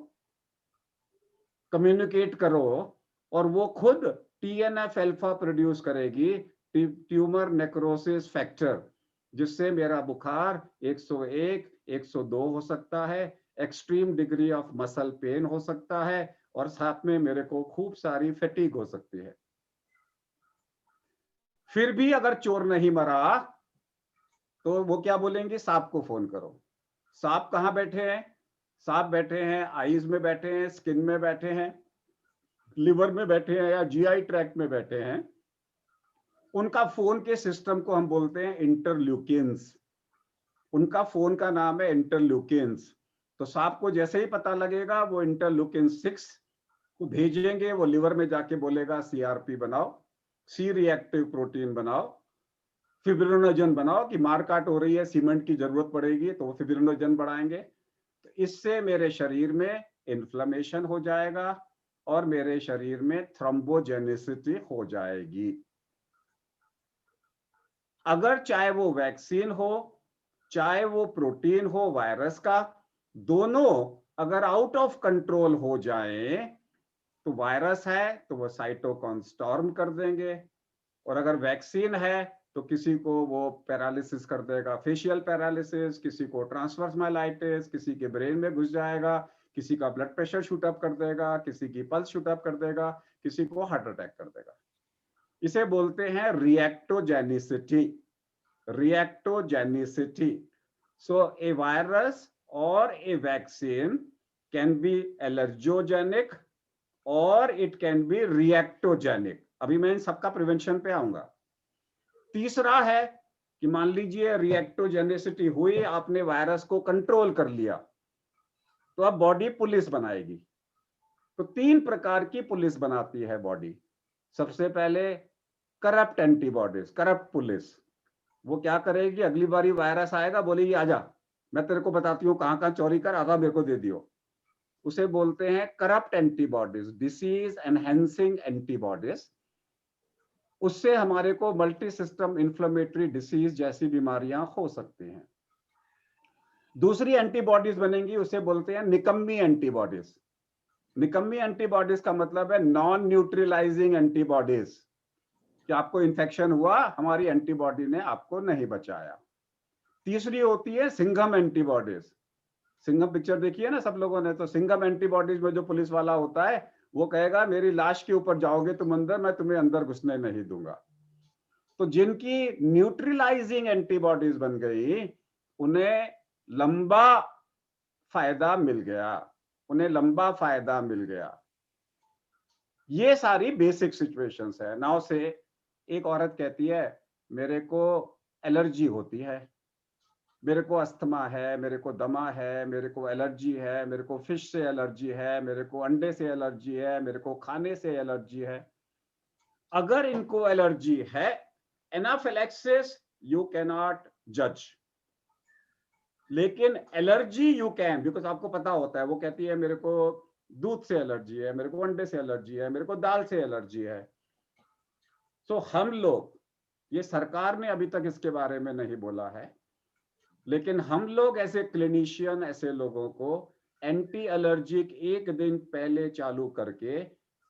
कम्युनिकेट करो, और वो खुद TNF अल्फा प्रोड्यूस करेगी, ट्यूमर नेक्रोसिस फैक्टर, जिससे मेरा बुखार 101, 102 हो सकता है, extreme degree of muscle pain हो सकता है, और साथ में मेरे को खूब सारी फैटिग हो सकती है। फिर भी अगर चोर नहीं मरा तो वो क्या बोलेंगे? सांप को फोन करो। सांप कहाँ बैठे हैं? सांप बैठे हैं आईज में, बैठे हैं स्किन में, बैठे हैं लिवर में, बैठे हैं या GI ट्रैक्ट में बैठे हैं। उनका फोन के सिस्टम को हम बोलते हैं इंटरल्यूकिन्स। उनका फोन का नाम है इंटरल्यूकिन्स। तो सांप को जैसे ही पता लगेगा वो इंटरल्यूकिन 6 को भेजेंगे, वो लिवर में जाके बोलेगा CRP बनाओ, C रिएक्टिव प्रोटीन बनाओ, फिब्रिनोजन बनाओ, कि मारकाट हो रही है, सीमेंट की जरूरत पड़ेगी, तो वो फिब्रिनोजन बढ़ाएंगे। तो इससे मेरे शरीर में इन्फ्लेमेशन हो जाएगा और मेरे शरीर में थ्रोम्बोजेनिसिटी हो जाएगी। अगर चाहे वो वैक्सीन हो, चाहे वो प्रोटीन हो वायरस का, दोनों अगर आउट ऑफ कंट्रोल हो जाए तो वायरस है तो वो साइटोकाइन स्टॉर्म कर देंगे, और अगर वैक्सीन है तो किसी को वो पैरालिसिस कर देगा, फेशियल पैरालिसिस, किसी को ट्रांसवर्स माइलाइटिस, किसी के ब्रेन में घुस जाएगा, किसी का ब्लड प्रेशर शूट अप कर देगा, किसी की पल्स शूट अप कर देगा, किसी को हार्ट अटैक कर देगा। इसे बोलते हैं रिएक्टोजेनिसिटी। रिएक्टोजेनिसिटी। सो ए वायरस और ए वैक्सीन कैन बी एलर्जोजेनिक और इट कैन बी रिएक्टोजेनिक। अभी मैं इन सबका प्रिवेंशन पे आऊंगा। तीसरा है कि मान लीजिए रिएक्टोजेनिसिटी हुई, आपने वायरस को कंट्रोल कर लिया, तो अब बॉडी पुलिस बनाएगी। तो 3 प्रकार की पुलिस बनाती है बॉडी। सबसे पहले करप्ट एंटीबॉडीज, करप्ट पुलिस। वो क्या करेगी, अगली बारी वायरस आएगा बोलेगी आजा, मैं तेरे को बताती हूँ कहाँ कहाँ चोरी कर, आधा मेरे को दे दियो। उसे बोलते हैं corrupt antibodies, disease enhancing antibodies. उससे हमारे को मल्टी सिस्टम इन्फ्लेमेटरी डिसीज जैसी बीमारियां हो सकती हैं। दूसरी एंटीबॉडीज बनेंगी, उसे बोलते हैं निकम्मी एंटीबॉडीज। निकम्मी एंटीबॉडीज का मतलब है नॉन न्यूट्रलाइजिंग एंटीबॉडीज, कि आपको इन्फेक्शन हुआ, हमारी एंटीबॉडी ने आपको नहीं बचाया। तीसरी होती है सिंघम एंटीबॉडीज। सिंघम पिक्चर देखी है ना सब लोगों ने, तो सिंघम एंटीबॉडीज में जो पुलिस वाला होता है वो कहेगा मेरी लाश के ऊपर जाओगे तुम अंदर, मैं तुम्हें अंदर घुसने नहीं दूंगा। तो जिनकी न्यूट्रलाइजिंग एंटीबॉडीज बन गई उन्हें लंबा फायदा मिल गया, उन्हें लंबा फायदा मिल गया। ये सारी बेसिक सिचुएशंस है। नाउ से एक औरत कहती है मेरे को एलर्जी होती है, मेरे को अस्थमा है, मेरे को दमा है, मेरे को एलर्जी है, मेरे को फिश से एलर्जी है, मेरे को अंडे से एलर्जी है, मेरे को खाने से एलर्जी है। अगर इनको एलर्जी है, एनाफिलैक्सिस यू कैन नॉट जज, लेकिन एलर्जी यू कैन, बिकॉज आपको पता होता है। वो कहती है मेरे को दूध से एलर्जी है, मेरे को अंडे से एलर्जी है, मेरे को दाल से एलर्जी है। सो हम लोग, ये सरकार ने अभी तक इसके बारे में नहीं बोला है, लेकिन हम लोग ऐसे क्लिनिशियन, ऐसे लोगों को एंटी एलर्जिक 1 दिन पहले चालू करके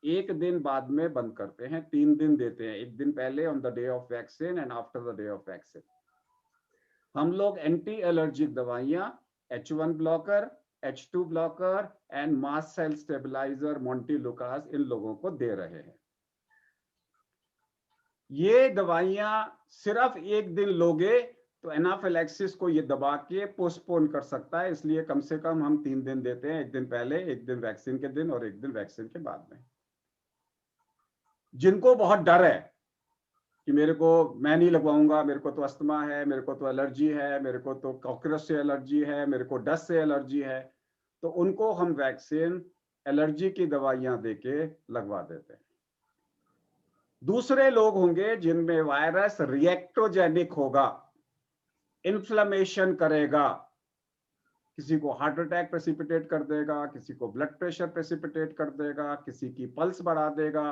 1 दिन बाद में बंद करते हैं। 3 दिन देते हैं, 1 दिन पहले on the day of vaccine and after the day of vaccine. हम लोग एंटी एलर्जिक दवाइयां H1 blocker, H2 blocker and mast cell stabiliser, montelukast इन लोगों को दे रहे हैं। ये दवाइयां सिर्फ 1 दिन लोगे तो एनाफिलैक्सिस को ये दबा के पोस्टपोन कर सकता है, इसलिए कम से कम हम 3 दिन देते हैं, 1 दिन पहले, 1 दिन वैक्सीन के दिन और 1 दिन वैक्सीन के बाद में। जिनको बहुत डर है कि मेरे को, मैं नहीं लगवाऊंगा, मेरे को तो अस्थमा है, मेरे को तो एलर्जी है, मेरे को तो कॉकरोच से एलर्जी है, मेरे को डस्ट से एलर्जी है, तो उनको हम वैक्सीन, एलर्जी की दवाइयां देके लगवा देते हैं। दूसरे लोग होंगे जिनमें वायरस रिएक्टोजेनिक होगा, इन्फ्लेमेशन करेगा, किसी को हार्ट अटैक प्रेसिपिटेट कर देगा, किसी को ब्लड प्रेशर प्रेसिपिटेट कर देगा, किसी की पल्स बढ़ा देगा।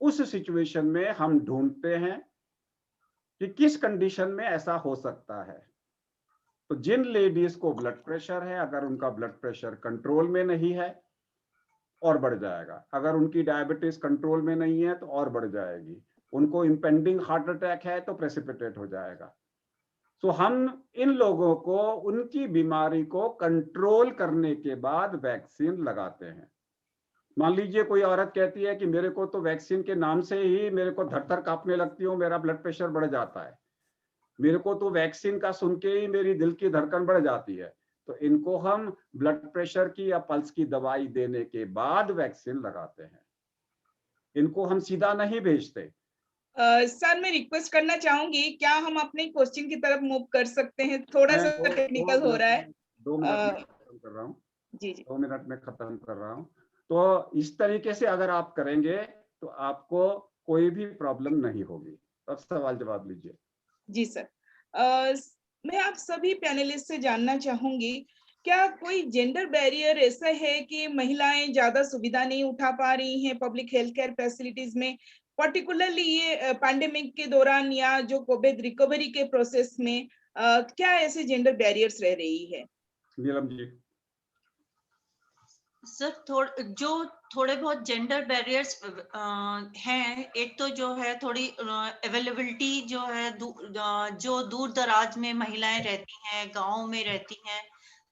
उस सिचुएशन में हम ढूंढते हैं कि किस कंडीशन में ऐसा हो सकता है। तो जिन लेडीज को ब्लड प्रेशर है, अगर उनका ब्लड प्रेशर कंट्रोल में नहीं है और बढ़ जाएगा, अगर उनकी डायबिटीज कंट्रोल में नहीं है तो और बढ़ जाएगी, उनको इंपेंडिंग हार्ट अटैक है तो प्रेसिपिटेट हो जाएगा। तो हम इन लोगों को उनकी बीमारी को कंट्रोल करने के बाद वैक्सीन लगाते हैं। मान लीजिए कोई औरत कहती है कि मेरे को तो वैक्सीन के नाम से ही मेरे को धड़-धड़ कांपने लगती हूँ, मेरा ब्लड प्रेशर बढ़ जाता है, मेरे को तो वैक्सीन का सुन के ही मेरी दिल की धड़कन बढ़ जाती है, तो इनको हम ब्लड प्रेशर की या पल्स की दवाई देने के बाद वैक्सीन लगाते हैं। इनको हम सीधा नहीं भेजते। सर मैं रिक्वेस्ट करना चाहूंगी, क्या हम अपने क्वेश्चन की तरफ मूव कर सकते हैं? थोड़ा सा टेक्निकल हो रहा है। 2 मिनट में खत्म कर रहा हूँ। जी जी 2 मिनट में खत्म कर रहा हूँ। तो इस तरीके से अगर आप करेंगे तो आपको कोई भी प्रॉब्लम नहीं होगी। अब सवाल जवाब लीजिए। जी सर, मैं आप सभी पैनलिस्ट से जानना चाहूंगी, क्या कोई जेंडर बैरियर ऐसा है कि महिलाएं ज्यादा सुविधा नहीं उठा पा रही हैं पब्लिक हेल्थ केयर फैसिलिटीज में, पर्टिकुलरली ये पैंडेमिक के दौरान या जो कोविड रिकवरी के प्रोसेस में, क्या ऐसे जेंडर बैरियर्स रह रही है? नीलम जी। सर थोड़े बहुत जेंडर बैरियर्स हैं। एक तो जो है थोड़ी अवेलेबिलिटी जो है जो दूर दराज में महिलाएं रहती हैं, गाँव में रहती हैं,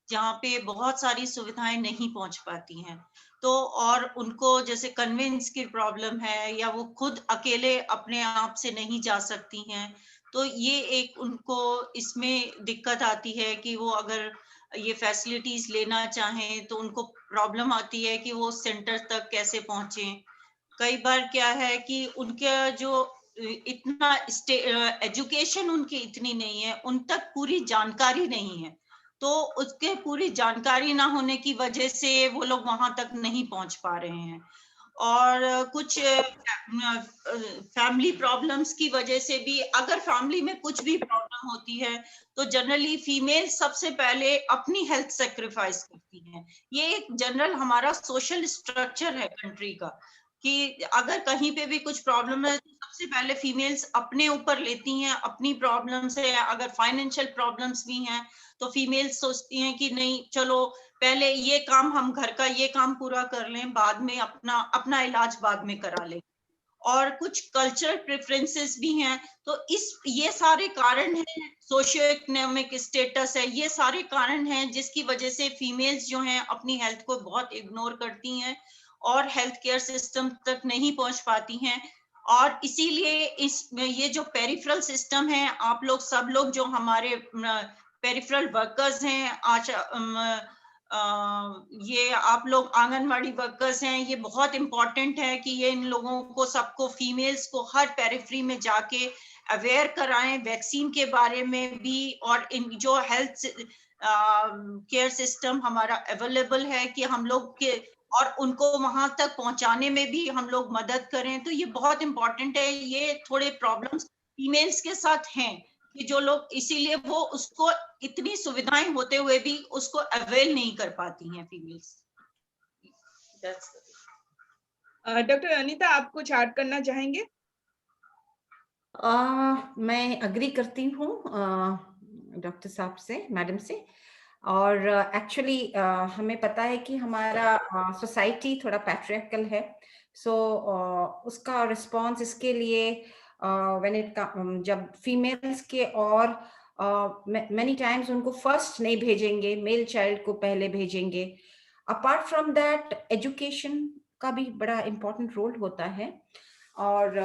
जहाँ पे बहुत सारी सुविधाएं नहीं पहुंच पाती हैं, तो और उनको जैसे कन्वेंस की प्रॉब्लम है या वो खुद अकेले अपने आप से नहीं जा सकती हैं, तो ये एक उनको इसमें दिक्कत आती है कि वो अगर ये फैसिलिटीज लेना चाहें तो उनको प्रॉब्लम आती है कि वो सेंटर तक कैसे पहुंचे। कई बार क्या है कि उनका जो इतना एजुकेशन उनकी इतनी नहीं है, उन तक पूरी जानकारी नहीं है, तो उसके पूरी जानकारी ना होने की वजह से वो लोग वहां तक नहीं पहुंच पा रहे हैं। और कुछ फैमिली प्रॉब्लम्स की वजह से भी, अगर फैमिली में कुछ भी प्रॉब्लम होती है तो जनरली फीमेल सबसे पहले अपनी हेल्थ सेक्रीफाइस करती हैं। ये एक जनरल हमारा सोशल स्ट्रक्चर है कंट्री का, कि अगर कहीं पे भी कुछ प्रॉब्लम है तो सबसे पहले फीमेल्स अपने ऊपर लेती हैं अपनी प्रॉब्लम से। अगर फाइनेंशियल प्रॉब्लम्स भी हैं तो फीमेल्स सोचती हैं कि नहीं, चलो पहले ये काम, हम घर का ये काम पूरा कर लें, बाद में अपना अपना इलाज बाद में करा लें। और कुछ कल्चरल प्रेफरेंसेस भी हैं। तो ये सारे कारण हैं, सोशियो इकोनॉमिक स्टेटस है, ये सारे कारण हैं जिसकी वजह से फीमेल्स जो हैं अपनी हेल्थ को बहुत इग्नोर करती हैं और हेल्थ केयर सिस्टम तक नहीं पहुंच पाती हैं। और इसीलिए ये जो पेरिफेरल सिस्टम है, आप लोग सब लोग जो हमारे पेरिफेरल वर्कर्स हैं, ये आप लोग आंगनवाड़ी वर्कर्स हैं, ये बहुत इंपॉर्टेंट है कि ये इन लोगों को, सबको, फीमेल्स को हर पेरिफेरी में जाके अवेयर कराएं वैक्सीन के बारे में भी, और इन जो हेल्थ केयर सिस्टम हमारा अवेलेबल है कि हम लोग के, और उनको वहां तक पहुंचाने में भी हम लोग मदद करें। तो ये बहुत इंपॉर्टेंट है। ये थोड़े प्रॉब्लम्स फीमेल्स के साथ हैं कि जो लोग, इसीलिए वो उसको, इतनी सुविधाएं होते हुए भी उसको अवेल नहीं कर पाती हैं फीमेल्स। डॉक्टर अनीता, आप कुछ ऐड करना चाहेंगे? मैं अग्री करती हूँ डॉक्टर साहब से, मैडम से। और एक्चुअली हमें पता है कि हमारा सोसाइटी थोड़ा पैट्रियार्कल है, सो उसका रिस्पांस इसके लिए जब फीमेल्स के, और मेनी टाइम्स उनको फर्स्ट नहीं भेजेंगे, मेल चाइल्ड को पहले भेजेंगे। अपार्ट फ्रॉम दैट, एजुकेशन का भी बड़ा इम्पोर्टेंट रोल होता है। और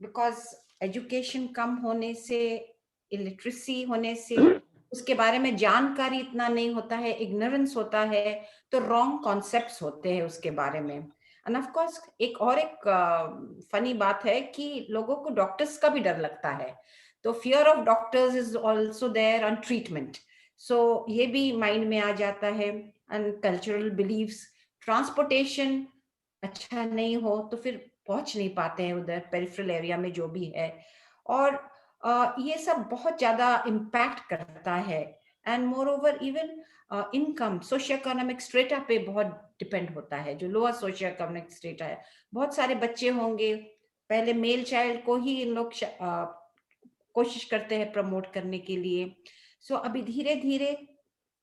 बिकॉज एजुकेशन कम होने से, इलिटरेसी होने से, उसके बारे में जानकारी इतना नहीं होता है, इग्नोरेंस होता है, तो रॉन्ग कॉन्सेप्ट्स होते हैं उसके बारे में। एंड ऑफ कोर्स एक फनी बात है कि लोगों को डॉक्टर्स का भी डर लगता है, तो fear of doctors is also there on treatment. So ये भी माइंड में आ जाता है। एंड कल्चरल बिलीव्स, ट्रांसपोर्टेशन अच्छा नहीं हो तो फिर पहुंच नहीं पाते हैं उधर पेरिफेरल एरिया में जो भी है। और ये सब बहुत ज्यादा इम्पैक्ट करता है। And more over even income, socio economic strata पे बहुत डिपेंड होता है। जो लोअर सोशियो इकोनॉमिक स्ट्रेटा है, बहुत सारे बच्चे होंगे, पहले मेल चाइल्ड को ही इन लोग कोशिश करते हैं प्रमोट करने के लिए। सो अभी धीरे धीरे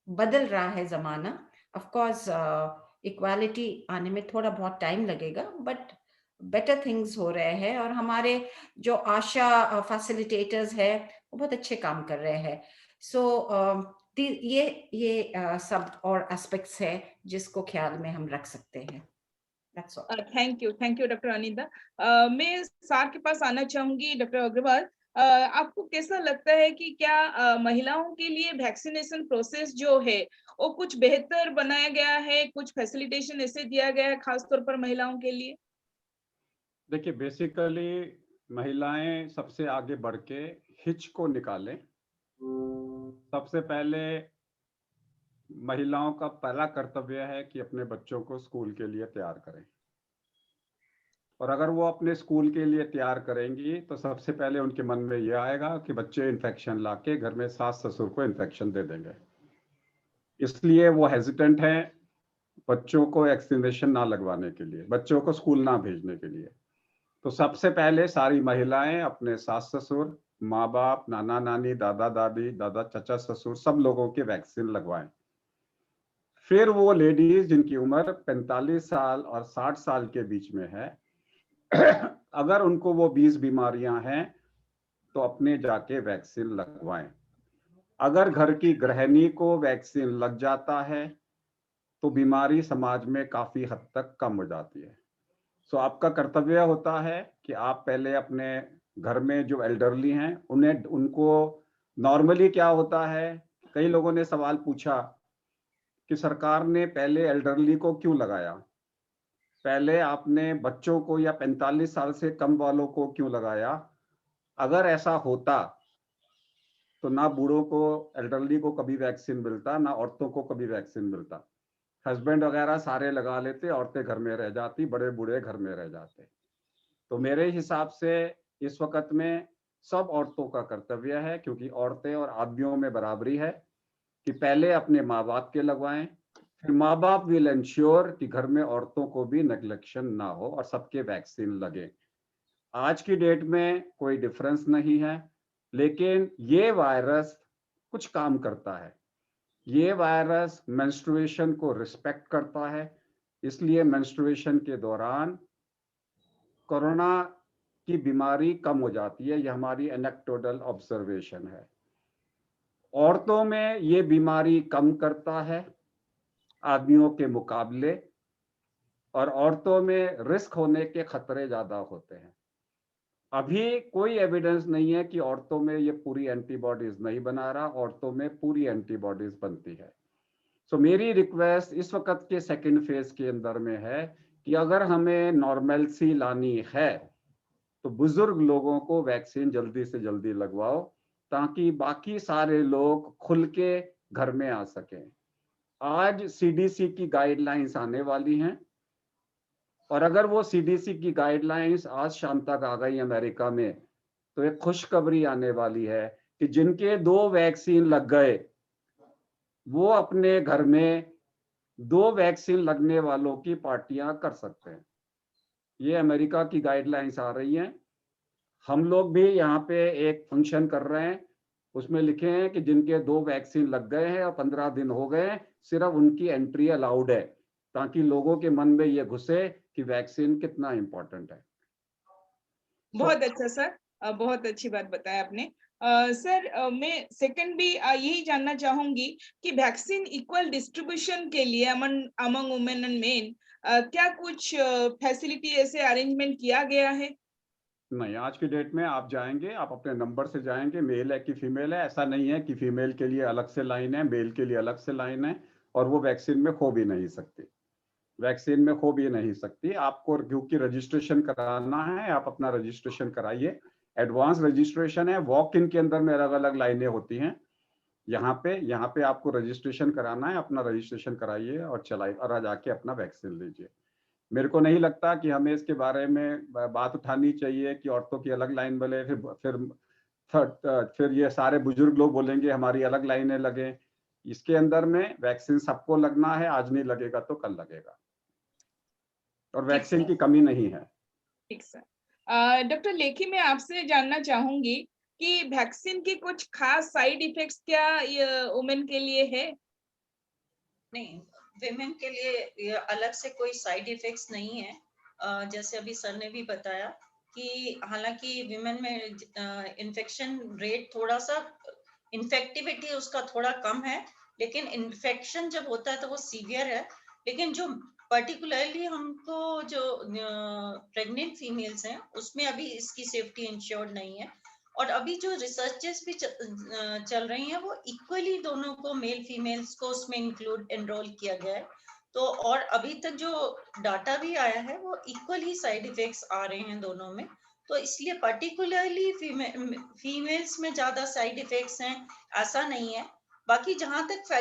बदल रहा है जमाना। ऑफ कोर्स इक्वालिटी आने में थोड़ा बहुत टाइम लगेगा, बट बेटर थिंग्स हो रहे हैं। और हमारे जो आशा फैसिलिटेटर्स है वो बहुत अच्छे काम कर रहे हैं। सो ये सब और एस्पेक्ट्स है जिसको ख्याल में हम रख सकते हैं। That's all. Thank you doctor Anita. मैं सार के पास आना चाहूंगी। डॉक्टर अग्रवाल, आपको कैसा लगता है कि क्या महिलाओं के लिए वैक्सीनेशन प्रोसेस जो है वो कुछ बेहतर बनाया गया है, कुछ फैसिलिटेशन ऐसे दिया गया है खास तौर पर महिलाओं के लिए? देखिए, बेसिकली महिलाएं सबसे आगे बढ़ के हिच को निकालें। सबसे पहले महिलाओं का पहला कर्तव्य है कि अपने बच्चों को स्कूल के लिए तैयार करें। और अगर वो अपने स्कूल के लिए तैयार करेंगी तो सबसे पहले उनके मन में ये आएगा कि बच्चे इन्फेक्शन लाके घर में सास ससुर को इन्फेक्शन दे देंगे, इसलिए वो हेजिटेंट हैं बच्चों को वैक्सीनेशन ना लगवाने के लिए, बच्चों को स्कूल ना भेजने के लिए। तो सबसे पहले सारी महिलाएं अपने सास ससुर, माँ बाप, नाना नानी, दादा दादी, दादा चाचा ससुर, सब लोगों के वैक्सीन लगवाएं। फिर वो लेडीज जिनकी उम्र 45 साल और 60 साल के बीच में है, अगर उनको वो 20 बीमारियां हैं तो अपने जाके वैक्सीन लगवाएं। अगर घर की गृहिणी को वैक्सीन लग जाता है तो बीमारी समाज में काफी हद तक कम हो जाती है। सो आपका कर्तव्य होता है कि आप पहले अपने घर में जो एल्डरली हैं उनको नॉर्मली क्या होता है, कई लोगों ने सवाल पूछा कि सरकार ने पहले एल्डरली को क्यों लगाया, पहले आपने बच्चों को या 45 साल से कम वालों को क्यों लगाया। अगर ऐसा होता तो ना बूढ़ों को, एल्डरली को कभी वैक्सीन मिलता, ना औरतों को कभी वैक्सीन मिलता। हस्बैंड वगैरह सारे लगा लेते, औरतें घर में रह जाती, बड़े बूढ़े घर में रह जाते। तो मेरे हिसाब से इस वक्त में सब औरतों का कर्तव्य है, क्योंकि औरतें और आदमियों में बराबरी है, कि पहले अपने माँ बाप के लगवाएं, फिर माँ बाप विल इंश्योर कि घर में औरतों को भी नेग्लेक्शन ना हो और सबके वैक्सीन लगे। आज की डेट में कोई डिफरेंस नहीं है, लेकिन ये वायरस कुछ काम करता है। ये वायरस मेंस्ट्रुएशन को रिस्पेक्ट करता है, इसलिए मेंस्ट्रुएशन के दौरान कोरोना की बीमारी कम हो जाती है। यह हमारी एनेक्डोटल ऑब्जर्वेशन है। औरतों में ये बीमारी कम करता है आदमियों के मुकाबले, और औरतों में रिस्क होने के खतरे ज्यादा होते हैं। अभी कोई एविडेंस नहीं है कि औरतों में ये पूरी एंटीबॉडीज नहीं बना रहा, औरतों में पूरी एंटीबॉडीज बनती है। सो मेरी रिक्वेस्ट इस वक्त के सेकंड फेज के अंदर में है कि अगर हमें नॉर्मलसी लानी है तो बुजुर्ग लोगों को वैक्सीन जल्दी से जल्दी लगवाओ, ताकि बाकी सारे लोग खुल के घर में आ सकें। आज सीडीसी की गाइडलाइंस आने वाली हैं, और अगर वो सीडीसी की गाइडलाइंस आज शाम तक आ गई अमेरिका में, तो एक खुशखबरी आने वाली है कि जिनके 2 वैक्सीन लग गए वो अपने घर में 2 वैक्सीन लगने वालों की पार्टियां कर सकते हैं। ये अमेरिका की गाइडलाइंस आ रही हैं। हम लोग भी यहाँ पे एक फंक्शन कर रहे हैं, उसमें लिखे हैं कि जिनके 2 वैक्सीन लग गए हैं और 15 दिन हो गए हैं, सिर्फ उनकी एंट्री अलाउड है, ताकि लोगों के मन में ये घुसे कि वैक्सीन कितना इंपॉर्टेंट है। बहुत अच्छा सर, बहुत अच्छी बात बताया आपने। सर, मैं सेकंड भी यही जानना चाहूंगी कि वैक्सीन इक्वल डिस्ट्रीब्यूशन के लिए अमंग वुमेन एंड मेन क्या कुछ फैसिलिटी ऐसे अरेंजमेंट किया गया है? नहीं, आज की डेट में आप जाएंगे, आप अपने नंबर से जाएंगे, मेल है कि फीमेल है, ऐसा नहीं है कि फीमेल के लिए अलग से लाइन है, मेल के लिए अलग से लाइन है, और वो वैक्सीन में खो भी नहीं सकती। वैक्सीन में खो भी नहीं सकती। आपको क्योंकि रजिस्ट्रेशन कराना है, आप अपना रजिस्ट्रेशन कराइए। एडवांस रजिस्ट्रेशन है, वॉक इन के अंदर में अलग अलग लाइनें होती हैं। यहाँ पे आपको रजिस्ट्रेशन कराना है, अपना रजिस्ट्रेशन कराइए और चलाइए, और जाके अपना वैक्सीन लीजिए। मेरे को नहीं लगता कि हमें इसके बारे में बात उठानी चाहिए कि औरतों की अलग लाइन बने, फिर ये सारे बुजुर्ग लोग बोलेंगे हमारी अलग लाइनें लगे। इसके अंदर में वैक्सीन सबको लगना है, आज नहीं लगेगा तो कल लगेगा, और ठीक वैक्सीन सर। की कमी नहीं है। ठीक सर। डॉक्टर लेखी, मैं आपसे जानना चाहूंगी कि वैक्सीन के कुछ खास साइड इफेक्ट्स क्या वुमेन के लिए है? नहीं, विमेन के लिए ये अलग से कोई साइड इफेक्ट्स नहीं है। जैसे अभी सर ने भी बताया कि हालांकि विमेन में इन्फेक्शन रेट थोड़ा सा, इन्फेक्टिविटी उसका थोड़ा कम है, लेकिन इन्फेक्शन जब होता है तो वो सीवियर है। लेकिन जो पर्टिकुलरली हमको जो प्रेग्नेंट फीमेल्स हैं उसमें अभी इसकी सेफ्टी इंश्योर्ड नहीं है। और अभी जो रिसर्चेस भी चल रही हैं वो इक्वली दोनों को, मेल फीमेल्स को उसमें एनरोल किया गया है। तो और अभी तक जो डाटा भी आया है वो इक्वली साइड इफेक्ट्स आ रहे हैं दोनों में। तो इसलिए पर्टिकुलरली फीमेल्स में ज्यादा साइड इफेक्ट्स हैं ऐसा नहीं है। बाकी जहां तक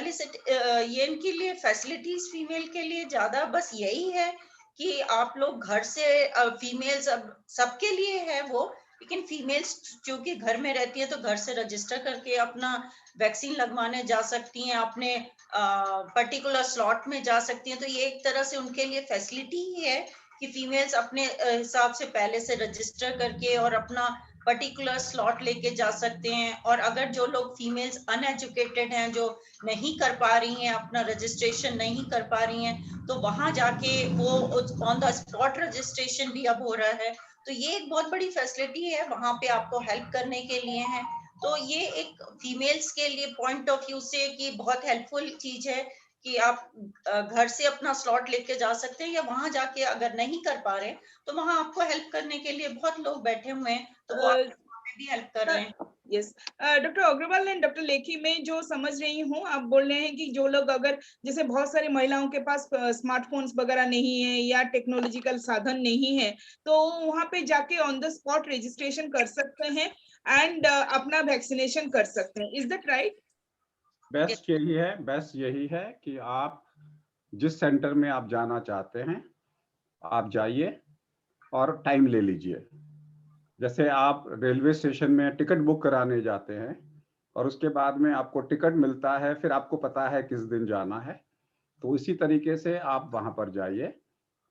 ये इनके लिए फैसिलिटीज फीमेल के लिए ज्यादा बस यही है कि आप लोग घर से, फीमेल्स अब सबके लिए है वो, लेकिन फीमेल्स क्योंकि घर में रहती है तो घर से रजिस्टर करके अपना वैक्सीन लगवाने जा सकती हैं, अपने पर्टिकुलर स्लॉट में जा सकती हैं। तो ये एक तरह से उनके लिए फैसिलिटी ही है कि फीमेल्स अपने हिसाब से पहले से रजिस्टर करके और अपना पर्टिकुलर स्लॉट लेके जा सकते हैं। और अगर जो लोग फीमेल्स अनएजुकेटेड हैं, जो नहीं कर पा रही हैं, अपना रजिस्ट्रेशन नहीं कर पा रही हैं, तो वहां जाके वो ऑन द स्पॉट रजिस्ट्रेशन भी अब हो रहा है। तो ये एक बहुत बड़ी फैसिलिटी है, वहां पे आपको हेल्प करने के लिए है। तो ये एक फीमेल्स के लिए पॉइंट ऑफ व्यू से कि बहुत हेल्पफुल चीज है कि आप घर से अपना स्लॉट लेके जा सकते हैं, या वहां जाके अगर नहीं कर पा रहे तो वहां आपको हेल्प करने के लिए बहुत लोग बैठे हुए हैं, तो वो भी हेल्प कर रहे हैं। Yes doctor Agarwal and doctor Lekhi, मैं जो समझ रही हूँ आप बोल रहे हैं कि जो लोग अगर जैसे बहुत सारी महिलाओं के पास स्मार्टफोन्स वगैरह नहीं है या टेक्नोलॉजिकल साधन नहीं है, तो वहां पे जाके ऑन द स्पॉट रजिस्ट्रेशन कर सकते हैं एंड अपना वैक्सीनेशन कर सकते हैं। Is that right? बेस्ट यही है कि आप जिस सेंटर में आप जाना चाहते हैं आप जाइए और टाइम ले लीजिए। जैसे आप रेलवे स्टेशन में टिकट बुक कराने जाते हैं और उसके बाद में आपको टिकट मिलता है, फिर आपको पता है किस दिन जाना है, तो इसी तरीके से आप वहां पर जाइए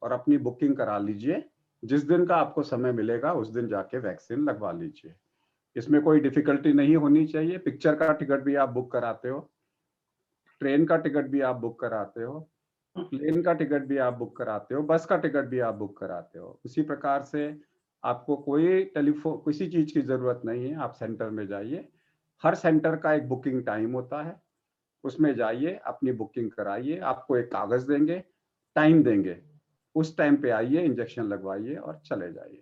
और अपनी बुकिंग करा लीजिए। जिस दिन का आपको समय मिलेगा उस दिन जाके वैक्सीन लगवा लीजिए। इसमें कोई डिफिकल्टी नहीं होनी चाहिए। पिक्चर का टिकट भी आप बुक कराते हो, ट्रेन का टिकट भी आप बुक कराते हो, प्लेन का टिकट भी आप बुक कराते हो, बस का टिकट भी आप बुक कराते हो। उसी प्रकार से आपको कोई टेलीफोन किसी चीज की जरूरत नहीं है। आप सेंटर में जाइए, हर सेंटर का एक बुकिंग टाइम होता है, उसमें जाइए, अपनी बुकिंग कराइए। आपको एक कागज देंगे, टाइम देंगे, उस टाइम पे आइए, इंजेक्शन लगवाइए और चले जाइए।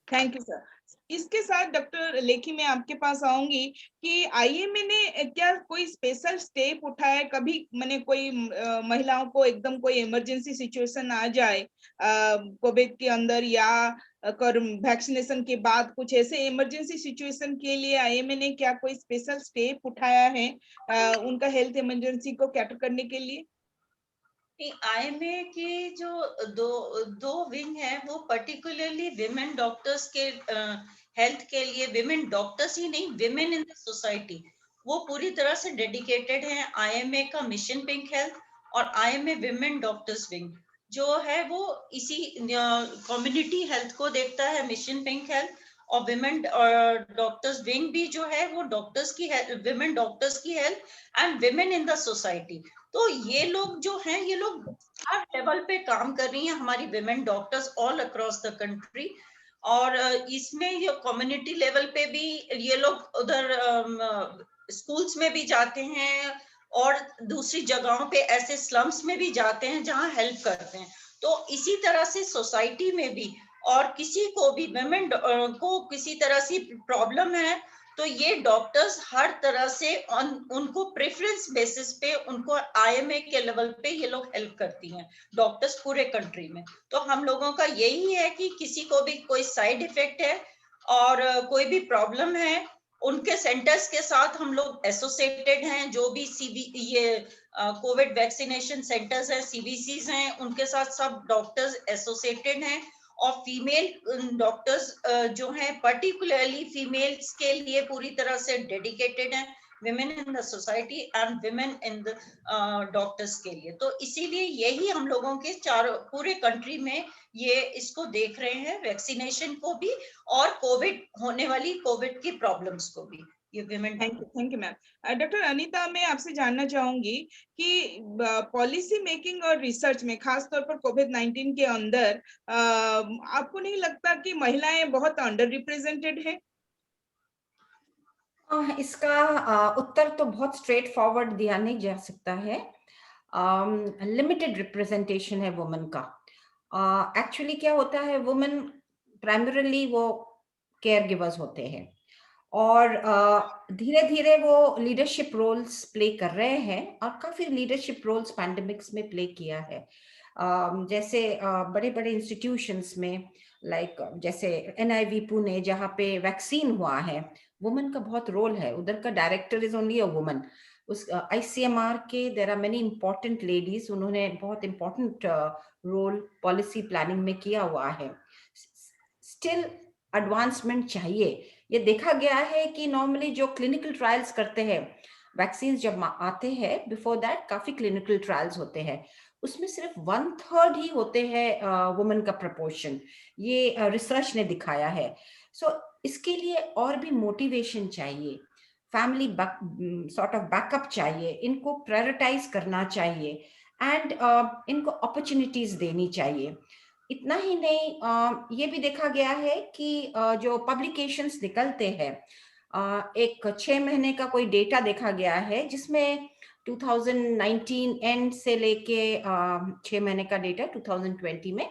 Thank you sir. इसके साथ डॉक्टर लेखी मैं आपके पास आऊंगी कि आईएमए ने क्या कोई स्पेशल स्टेप उठाया है? कभी मैंने कोई महिलाओं को एकदम कोई इमरजेंसी सिचुएशन आ जाए कोविड के अंदर या वैक्सीनेशन के बाद, कुछ ऐसे इमरजेंसी सिचुएशन के लिए आईएमए ने क्या कोई स्पेशल स्टेप उठाया है उनका हेल्थ इमरजेंसी को कैटर करने के लिए? आईएमए के जो दो विंग है वो पर्टिकुलरली विमेन डॉक्टर्स के हेल्थ के लिए, विमेन डॉक्टर्स ही नहीं, विमेन इन द सोसाइटी, वो पूरी तरह से डेडिकेटेड हैं। आईएमए का मिशन पिंक हेल्थ और आईएमए विमेन डॉक्टर्स विंग जो है वो इसी कम्युनिटी हेल्थ को देखता है। मिशन पिंक हेल्थ और विमेन डॉक्टर्स विंग भी जो है वो डॉक्टर्स की हेल्थ, विमेन डॉक्टर्स की health and women in the society. तो ये लोग जो हैं, ये लोग हर लेवल पे काम कर रही हैं, हमारी women doctors all across the country. और इसमें ये कम्युनिटी लेवल पे भी ये लोग उधर स्कूल्स में भी जाते हैं और दूसरी जगहों पे ऐसे स्लम्स में भी जाते हैं जहां हेल्प करते हैं। तो इसी तरह से सोसाइटी में भी और किसी को भी विमेन को किसी तरह से प्रॉब्लम है तो ये डॉक्टर्स हर तरह से उनको प्रेफरेंस बेसिस पे उनको आईएमए के लेवल पे ये लोग हेल्प करती हैं, डॉक्टर्स पूरे कंट्री में। तो हम लोगों का यही है कि किसी को भी कोई साइड इफेक्ट है और कोई भी प्रॉब्लम है, उनके सेंटर्स के साथ हम लोग एसोसिएटेड हैं। जो भी ये कोविड वैक्सीनेशन सेंटर्स हैं, सीबीसीज हैं, उनके साथ सब डॉक्टर्स एसोसिएटेड हैं। और फीमेल डॉक्टर्स जो हैं पर्टिकुलरली फीमेल्स के लिए पूरी तरह से डेडिकेटेड हैं, women in the society and women in the doctors के लिए। तो इसीलिए यही हम लोगों के चारों पूरे कंट्री में ये इसको देख रहे हैं, वैक्सीनेशन को भी और कोविड होने वाली कोविड की प्रॉब्लम्स को भी। ये women. Thank you ma'am. Doctor Anita, मैं आपसे जानना चाहूंगी कि पॉलिसी मेकिंग और रिसर्च में खास तौर पर कोविड-19 के अंदर आपको नहीं लगता कि महिलाएं बहुत अंडर रिप्रेजेंटेड हैं? इसका उत्तर तो बहुत स्ट्रेट फॉरवर्ड दिया नहीं जा सकता है। लिमिटेड रिप्रेजेंटेशन है वुमेन का। एक्चुअली क्या होता है, वुमेन प्राइमरीली वो केयर गिवर्स होते हैं और धीरे धीरे वो लीडरशिप रोल्स प्ले कर रहे हैं और काफी लीडरशिप रोल्स पैंडेमिक्स में प्ले किया है। जैसे बड़े बड़े इंस्टीट्यूशंस में लाइक जैसे NIV पुणे जहाँ पे वैक्सीन हुआ है, वुमेन का बहुत रोल है। उधर का director is only a woman. उस ICMR के there are many important ladies, उन्होंने बहुत इंपॉर्टेंट रोल पॉलिसी प्लानिंग में किया हुआ है। स्टिल एडवांसमेंट चाहिए। ये देखा गया है कि नॉर्मली जो क्लिनिकल ट्रायल्स करते हैं, वैक्सीन जब आते हैं बिफोर दैट काफी क्लिनिकल ट्रायल्स होते हैं, उसमें सिर्फ 1/3 ही होते हैं वुमेन का प्रपोर्शन। ये रिसर्च ने दिखाया है। सो इसके लिए और भी मोटिवेशन चाहिए, फैमिली सॉर्ट ऑफ बैकअप चाहिए, इनको प्रायोरिटाइज करना चाहिए एंड इनको अपॉर्चुनिटीज देनी चाहिए। इतना ही नहीं, ये भी देखा गया है कि जो पब्लिकेशंस निकलते हैं, एक 6 महीने का कोई डेटा देखा गया है जिसमें 2019 एंड से लेके 6 महीने का डेटा 2020 में,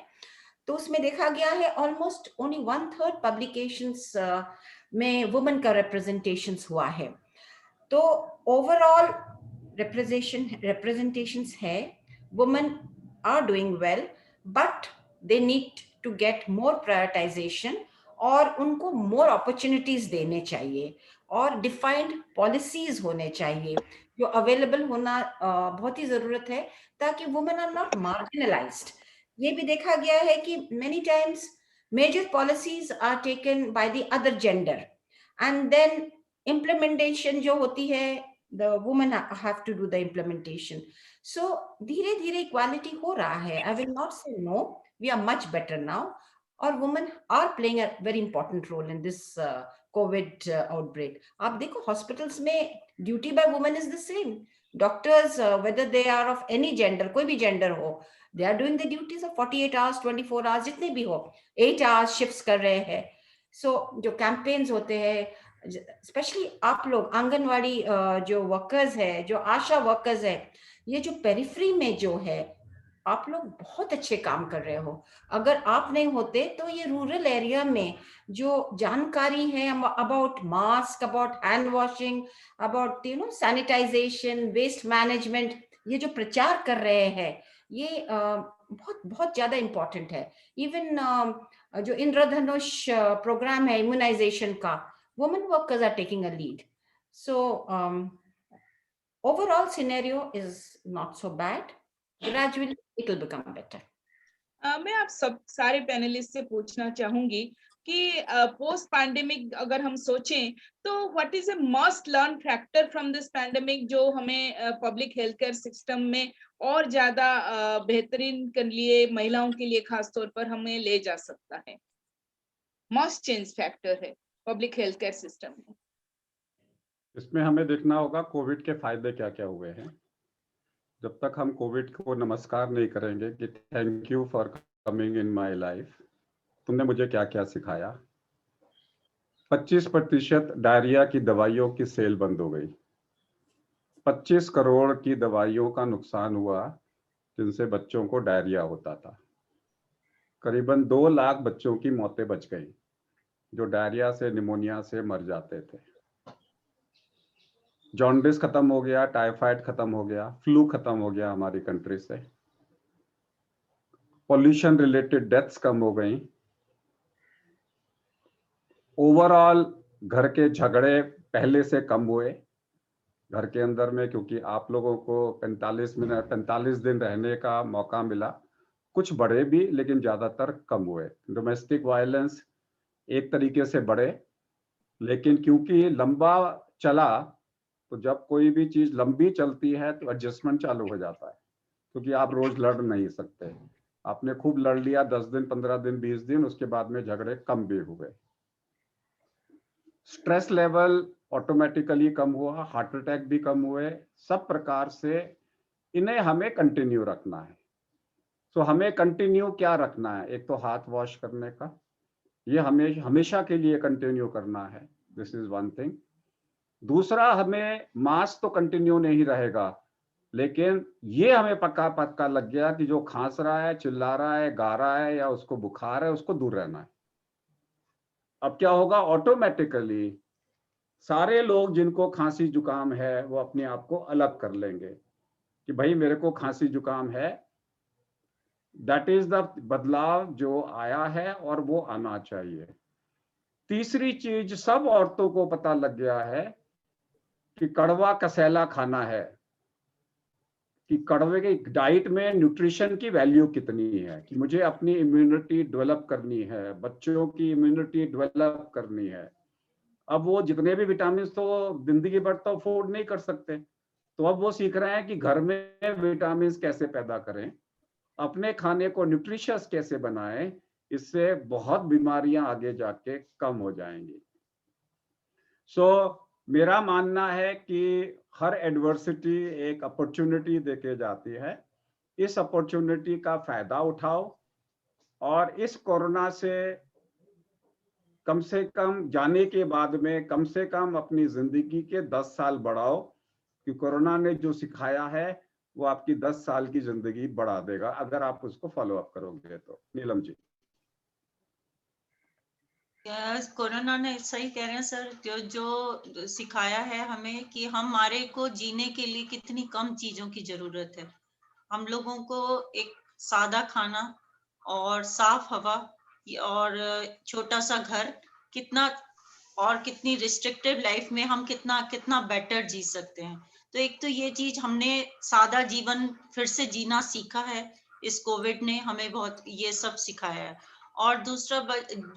तो उसमें देखा गया है ऑलमोस्ट ओनली 1/3 पब्लिकेशंस में वुमेन का रिप्रेजेंटेशंस हुआ है। तो ओवरऑल representations है, women are doing well, but they need to get more prioritization और उनको more opportunities देने चाहिए और defined policies होने चाहिए जो available होना बहुत ही जरूरत है ताकि women are not marginalized। ये भी देखा गया है कि many times major policies are taken by the other gender and then implementation जो होती है the women have to do the implementation. So धीरे धीरे equality हो रहा है। I will not say no, we are much better now और women are playing a very important role in this COVID outbreak. आप देखो hospitals में duty by women is the same. Doctors whether they are of any gender, कोई भी gender हो, they are doing the duties of 48 hours 24 hours जितने भी हो, 8 hours shifts कर रहे हैं। So जो campaigns होते हैं स्पेशली आप लोग आंगनवाड़ी जो वर्कर्स है, जो आशा वर्कर्स है, ये जो पेरिफेरी में जो है, आप लोग बहुत अच्छे काम कर रहे हो। अगर आप नहीं होते तो ये रूरल एरिया में जो जानकारी है about mask, about hand washing, about sanitisation, waste management, ये जो प्रचार कर रहे हैं ये बहुत बहुत ज्यादा इम्पोर्टेंट है। इवन जो इंद्रधनुष प्रोग्राम है इम्यूनाइजेशन का, women workers are taking a lead. So overall scenario is not so bad. Gradually it will become better. मैं आप सब सारे पैनलिस्ट से पूछना चाहूंगी कि पोस्ट पैंडेमिक अगर हम सोचें तो what is a must learn factor from this pandemic जो हमें पब्लिक हेल्थ केयर सिस्टम में और ज्यादा बेहतरीन के लिए, महिलाओं के लिए खास तौर पर हमें ले जा सकता है। मस्ट चेंज फैक्टर है पब्लिक हेल्थ केयर सिस्टम में। इसमें हमें देखना होगा कोविड के फायदे क्या क्या हुए हैं। जब तक हम कोविड को नमस्कार नहीं करेंगे कि thank you for coming in my life, तुमने मुझे क्या क्या सिखाया। 25% डायरिया की दवाइयों की सेल बंद हो गई। 25 करोड़ की दवाइयों का नुकसान हुआ जिनसे बच्चों को डायरिया होता था। करीबन 2 लाख बच्चों की मौतें बच गई जो डायरिया से, निमोनिया से मर जाते थे। जॉन्डिस खत्म हो गया, टाइफाइड खत्म हो गया, फ्लू खत्म हो गया हमारी कंट्री से। पॉल्यूशन रिलेटेड डेथ्स कम हो गई। ओवरऑल घर के झगड़े पहले से कम हुए घर के अंदर में, क्योंकि आप लोगों को 45 दिन रहने का मौका मिला। कुछ बढ़े भी लेकिन ज्यादातर कम हुए। डोमेस्टिक वायलेंस एक तरीके से बढ़े, लेकिन क्योंकि लंबा चला तो जब कोई भी चीज लंबी चलती है तो एडजस्टमेंट चालू हो जाता है, क्योंकि आप रोज लड़ नहीं सकते। आपने खूब लड़ लिया 10 दिन, 15 दिन, 20 दिन, उसके बाद में झगड़े कम भी हुए। स्ट्रेस लेवल ऑटोमेटिकली कम हुआ, हार्ट अटैक भी कम हुए। सब प्रकार से इन्हें हमें कंटिन्यू रखना है। सो हमें कंटिन्यू क्या रखना है? एक तो हाथ वॉश करने का, ये हमें हमेशा के लिए कंटिन्यू करना है। This is one thing. दूसरा, हमें मास्क तो कंटिन्यू नहीं रहेगा, लेकिन ये हमें पक्का लग गया कि जो खांस रहा है, चिल्ला रहा है, गा रहा है या उसको बुखार है, उसको दूर रहना है। अब क्या होगा? ऑटोमेटिकली सारे लोग जिनको खांसी जुकाम है वो अपने आप को अलग कर लेंगे कि भाई मेरे को खांसी जुकाम है। दैट इज द बदलाव जो आया है और वो आना चाहिए। तीसरी चीज, सब औरतों को पता लग गया है कि कड़वा कसैला खाना है, कि कड़वे के डाइट में न्यूट्रिशन की वैल्यू कितनी है, कि मुझे अपनी इम्यूनिटी डेवलप करनी है, बच्चों की इम्यूनिटी डेवलप करनी है। अब वो जितने भी विटामिन तो जिंदगी भर तो अफोर्ड नहीं कर सकते, तो अब वो सीख रहे हैं कि घर में विटामिन कैसे पैदा करें, अपने खाने को न्यूट्रिशियस कैसे बनाएं। इससे बहुत बीमारियां आगे जाके कम हो जाएंगी। मेरा मानना है कि हर एडवर्सिटी एक अपॉर्चुनिटी देके जाती है। इस अपॉर्चुनिटी का फायदा उठाओ और इस कोरोना से कम जाने के बाद में कम से कम अपनी जिंदगी के 10 साल बढ़ाओ, कि कोरोना ने जो सिखाया है वो आपकी 10 साल की जिंदगी बढ़ा देगा अगर आप उसको फॉलो अप करोगे तो। नीलम जी। कोरोना ने सही कह रहे हैं सर, जो सिखाया है हमें कि हमारे को जीने के लिए कितनी कम चीजों की जरूरत है। हम लोगों को एक सादा खाना और साफ हवा और छोटा सा घर कितना और कितनी रिस्ट्रिक्टेड लाइफ में हम कितना कितना बेटर जी सकते हैं। तो एक तो ये चीज हमने सादा जीवन फिर से जीना सीखा है, इस कोविड ने हमें बहुत ये सब सिखाया है। और दूसरा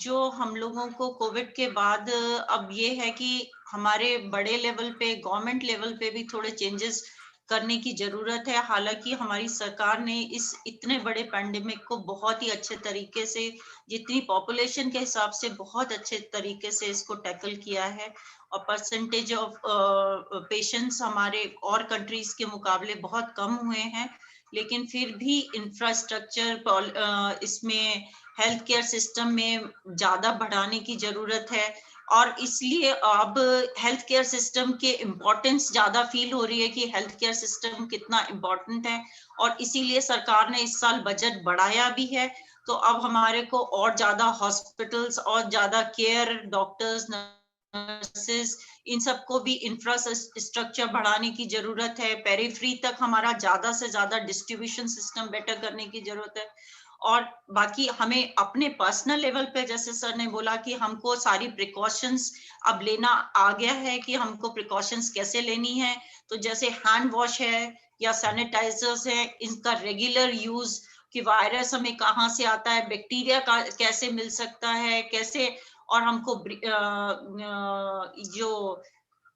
जो हम लोगों को कोविड के बाद अब ये है कि हमारे बड़े लेवल पे, गवर्नमेंट लेवल पे भी थोड़े चेंजेस करने की जरूरत है। हालांकि हमारी सरकार ने इस इतने बड़े पैंडेमिक को बहुत ही अच्छे तरीके से, जितनी पॉपुलेशन के हिसाब से बहुत अच्छे तरीके से इसको टैकल किया है। और परसेंटेज ऑफ पेशेंट्स हमारे और कंट्रीज के मुकाबले बहुत कम हुए हैं, लेकिन फिर भी इंफ्रास्ट्रक्चर इसमें हेल्थ केयर सिस्टम में ज्यादा बढ़ाने की जरूरत है। और इसलिए अब हेल्थ केयर सिस्टम के इम्पोर्टेंस ज्यादा फील हो रही है कि हेल्थ केयर सिस्टम कितना इम्पोर्टेंट है, और इसीलिए सरकार ने इस साल बजट बढ़ाया भी है। तो अब हमारे को और ज्यादा हॉस्पिटल्स और ज्यादा केयर, डॉक्टर्स, नर्सेस, इन सबको भी इंफ्रास्ट्रक्चर बढ़ाने की जरूरत है। पेरिफेरी तक हमारा ज्यादा से ज्यादा डिस्ट्रीब्यूशन सिस्टम बेटर करने की जरूरत है। और बाकी हमें अपने पर्सनल लेवल पे, जैसे सर ने बोला कि हमको सारी प्रिकॉशंस अब लेना आ गया है कि हमको प्रिकॉशंस कैसे लेनी है। तो जैसे हैंड वॉश है या सैनिटाइजर्स है, इनका रेगुलर यूज, कि वायरस हमें कहाँ से आता है, बैक्टीरिया का कैसे मिल सकता है, कैसे, और हमको जो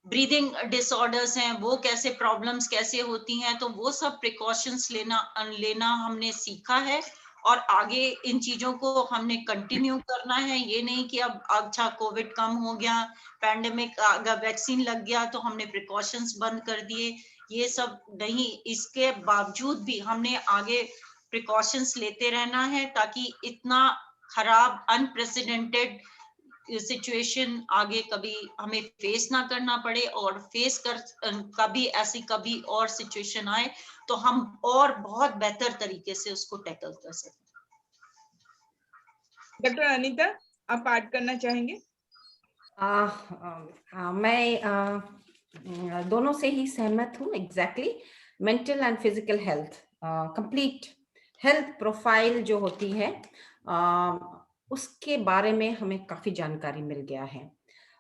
ब्रीदिंग डिसऑर्डर्स हैं वो कैसे, प्रॉब्लम्स कैसे होती हैं, तो वो सब प्रिकॉशंस लेना हमने सीखा है। और आगे इन चीजों को हमने कंटिन्यू करना है। ये नहीं कि अब अच्छा कोविड कम हो गया, पैंडेमिक आ गया, वैक्सीन लग गया तो हमने प्रिकॉशंस बंद कर दिए, ये सब नहीं। इसके बावजूद भी हमने आगे प्रिकॉशंस लेते रहना है, ताकि इतना खराब अनप्रेसिडेंटेड सिचुएशन आगे कभी हमें फेस ना करना पड़े, और फेस कर कभी ऐसी कभी और सिचुएशन आए तो हम और बहुत बेहतर तरीके से उसको टैकल कर सकें। डॉक्टर अनीता, आप ऐड करना चाहेंगे? मैं दोनों से ही सहमत हूँ। Exactly, mental and physical health, complete health profile जो होती है, उसके बारे में हमें काफी जानकारी मिल गया है।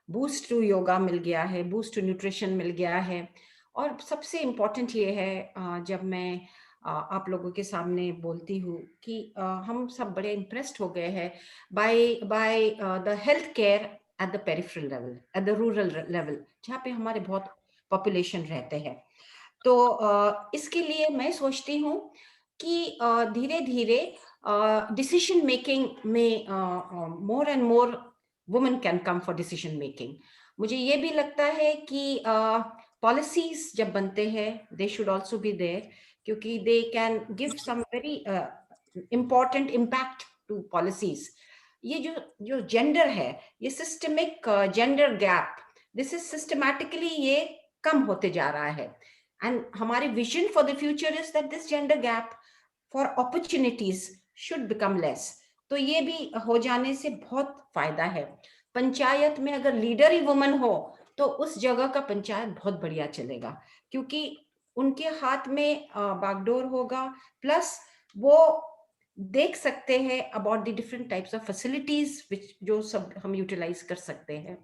बूस्ट टू योगा मिल गया है, बूस्ट टू न्यूट्रिशन मिल गया है। और सबसे इम्पोर्टेंट ये है, जब मैं आप लोगों के सामने बोलती हूँ कि हम सब बड़े इम्प्रेस्ड हो गए हैं by the health care at the peripheral level, at the rural level, जहाँ पे हमारे बहुत पॉपुलेशन रहते हैं। तो इसके लिए मैं सोचती हूँ कि धीरे धीरे डिसीजन मेकिंग में more and more women can come for decision making. मुझे ये भी लगता है कि पॉलिसीज जब बनते हैं, they should also be there, क्योंकि they can give some very important impact to policies. ये जो जेंडर है, ये systemic gender gap, this is systematically ये कम होते जा रहा है। एंड हमारी vision for the future is that this gender gap for opportunities should become less. तो ये भी हो जाने से बहुत फायदा है। पंचायत में अगर लीडर ही वुमन हो तो उस जगह का पंचायत बहुत बढ़िया चलेगा, क्योंकि उनके हाथ में बागडोर होगा, प्लस वो देख सकते हैं about the different types of facilities जो सब हम यूटिलाइज कर सकते हैं।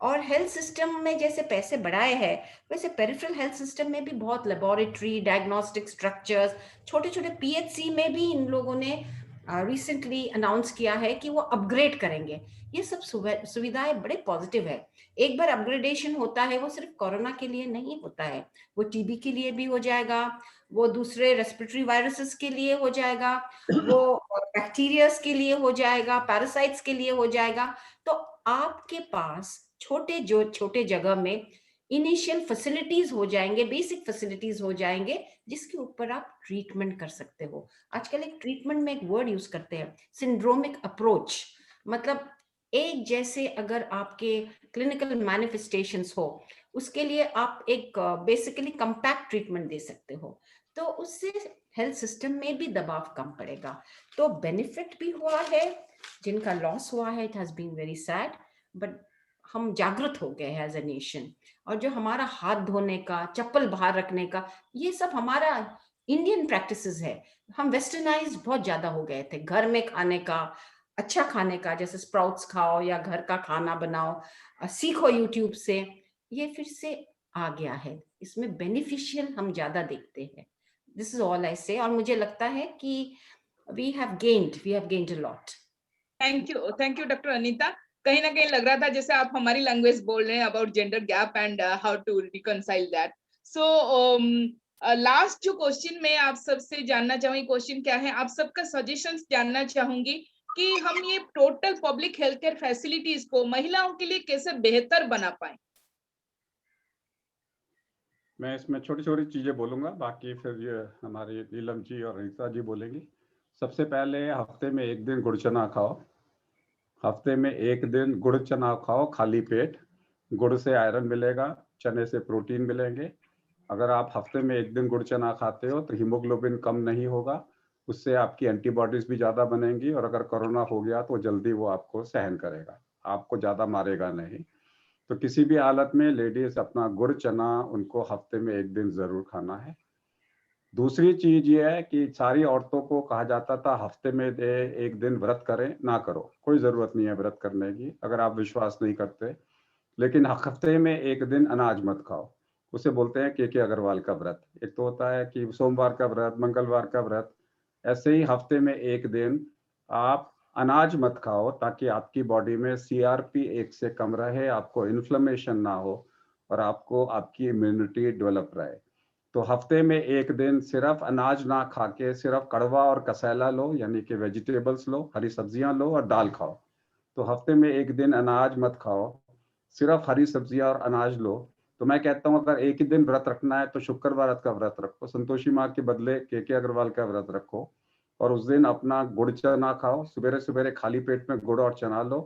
और हेल्थ सिस्टम में जैसे पैसे बढ़ाए हैं, वैसे पेरिफेरल हेल्थ सिस्टम में भी बहुत लेबोरेटरी, डायग्नोस्टिक स्ट्रक्चर्स, छोटे छोटे पीएचसी में भी इन लोगों ने रिसेंटली अनाउंस किया है कि वो अपग्रेड करेंगे। ये सब सुविधाएं बड़े पॉजिटिव है। एक बार अपग्रेडेशन होता है, वो सिर्फ कोरोना के लिए नहीं होता है, वो टीबी के लिए भी हो जाएगा, वो दूसरे रेस्पिरेटरी वायरसेस के लिए हो जाएगा, वो बैक्टीरियाज के लिए हो जाएगा, पैरासाइट्स के लिए हो जाएगा। तो आपके पास छोटे जगह में इनिशियल फैसिलिटीज हो जाएंगे, बेसिक फैसिलिटीज हो जाएंगे, जिसके ऊपर आप ट्रीटमेंट कर सकते हो। आजकल एक ट्रीटमेंट में एक वर्ड यूज करते हैं, सिंड्रोमिक अप्रोच। मतलब एक जैसे अगर आपके क्लिनिकल मैनिफेस्टेशंस हो, उसके लिए आप एक बेसिकली कंपैक्ट ट्रीटमेंट दे सकते हो, तो उससे हेल्थ सिस्टम में भी दबाव कम पड़ेगा। तो बेनिफिट भी हुआ है जिनका लॉस हुआ है, it has been very sad, but हम जागृत हो गए हैं एज अ नेशन। और जो हमारा हाथ धोने का, चप्पल बाहर रखने का, ये सब हमारा इंडियन प्रैक्टिसेस है। हम वेस्टर्नाइज बहुत ज्यादा हो गए थे। घर में खाने का, अच्छा खाने का, जैसे स्प्राउट्स खाओ या घर का खाना बनाओ, सीखो यूट्यूब से, ये फिर से आ गया है। इसमें बेनिफिशियल हम ज्यादा देखते हैं। दिस इज ऑल आई से। और मुझे लगता है कि we have gained a lot. Thank you doctor Anita. कहीं ना कहीं लग रहा था जैसे आप हमारी लैंग्वेज बोल रहे हैं about gender gap and how to reconcile that. So last जो क्वेश्चन मैं आप सबसे जानना चाहूंगी, क्वेश्चन क्या है, आप सबका सजेशंस जानना चाहूंगी कि हम ये total public health care facilities को महिलाओं के लिए कैसे बेहतर बना पाए। मैं इसमें छोटी छोटी चीजें बोलूंगा, बाकी फिर ये हमारी नीलम जी और रीता जी बोलेंगी। सबसे पहले हफ्ते में एक दिन गुड़ चना खाओ। हफ्ते में एक दिन गुड़ चना खाओ खाली पेट। गुड़ से आयरन मिलेगा, चने से प्रोटीन मिलेंगे। अगर आप हफ्ते में एक दिन गुड़ चना खाते हो तो हीमोग्लोबिन कम नहीं होगा, उससे आपकी एंटीबॉडीज भी ज़्यादा बनेंगी, और अगर कोरोना हो गया तो जल्दी वो आपको सहन करेगा, आपको ज़्यादा मारेगा नहीं। तो किसी भी हालत में लेडीज अपना गुड़ चना उनको हफ्ते में एक दिन ज़रूर खाना है। दूसरी चीज ये है कि सारी औरतों को कहा जाता था हफ्ते में एक दिन व्रत करें, ना करो, कोई ज़रूरत नहीं है व्रत करने की अगर आप विश्वास नहीं करते। लेकिन हफ्ते में एक दिन अनाज मत खाओ, उसे बोलते हैं के अग्रवाल का व्रत। एक तो होता है कि सोमवार का व्रत, मंगलवार का व्रत, ऐसे ही हफ्ते में एक दिन आप अनाज मत खाओ ताकि आपकी बॉडी में CRP 1 से कम रहे, आपको इन्फ्लेमेशन ना हो और आपको आपकी इम्यूनिटी डेवलप रहे। तो हफ्ते में एक दिन सिर्फ अनाज ना खा के सिर्फ कड़वा और कसैला लो, यानी कि वेजिटेबल्स लो, हरी सब्जियां लो और दाल खाओ। तो हफ्ते में एक दिन अनाज मत खाओ, सिर्फ हरी सब्जियां और अनाज लो। तो मैं कहता हूँ अगर एक ही दिन व्रत रखना है तो शुक्रवार का व्रत रखो, संतोषी माँ के बदले के अग्रवाल का व्रत रखो, और उस दिन अपना गुड़ चना खाओ। सवेरे सवेरे खाली पेट में गुड़ और चना लो,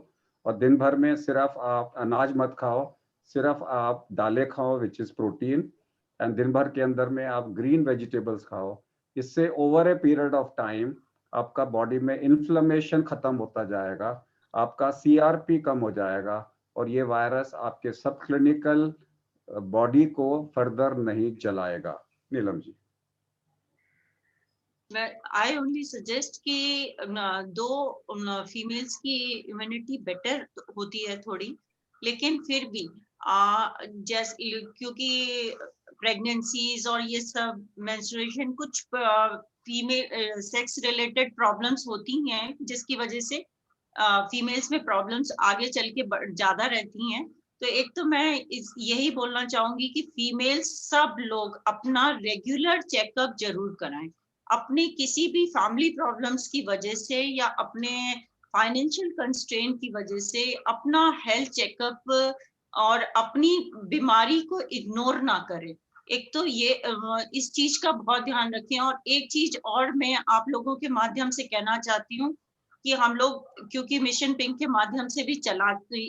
और दिन भर में सिर्फ आप अनाज मत खाओ, सिर्फ आप दालें खाओ विच इज प्रोटीन, एंड दिन भर के अंदर में आप ग्रीन वेजिटेबल्स खाओ। इससे over a period of time आपका बॉडी में इन्फ्लेमेशन खत्म होता जाएगा, आपका CRP कम हो जाएगा, और ये वायरस आपके सब क्लिनिकल बॉडी को फर्दर नहीं जलाएगा। Neelam ji. I only suggest कि दो फीमेल्स की इम्यूनिटी बेटर होती है थोड़ी, लेकिन फिर भी जैसे क्योंकि प्रेगनेंसीज और ये सब मेंस्ट्रुएशन कुछ फीमेल सेक्स रिलेटेड प्रॉब्लम्स होती हैं जिसकी वजह से फीमेल्स में प्रॉब्लम्स आगे चल के ज्यादा रहती हैं। तो एक तो मैं यही बोलना चाहूंगी कि फीमेल्स सब लोग अपना रेगुलर चेकअप जरूर कराएं। अपने किसी भी फैमिली प्रॉब्लम्स की वजह से या अपने फाइनेंशियल कंस्ट्रेंट की वजह से अपना हेल्थ चेकअप और अपनी बीमारी को इग्नोर ना करें। एक तो ये इस चीज का बहुत ध्यान रखें। और एक चीज और मैं आप लोगों के माध्यम से कहना चाहती हूँ कि हम लोग क्योंकि मिशन पिंक के माध्यम से भी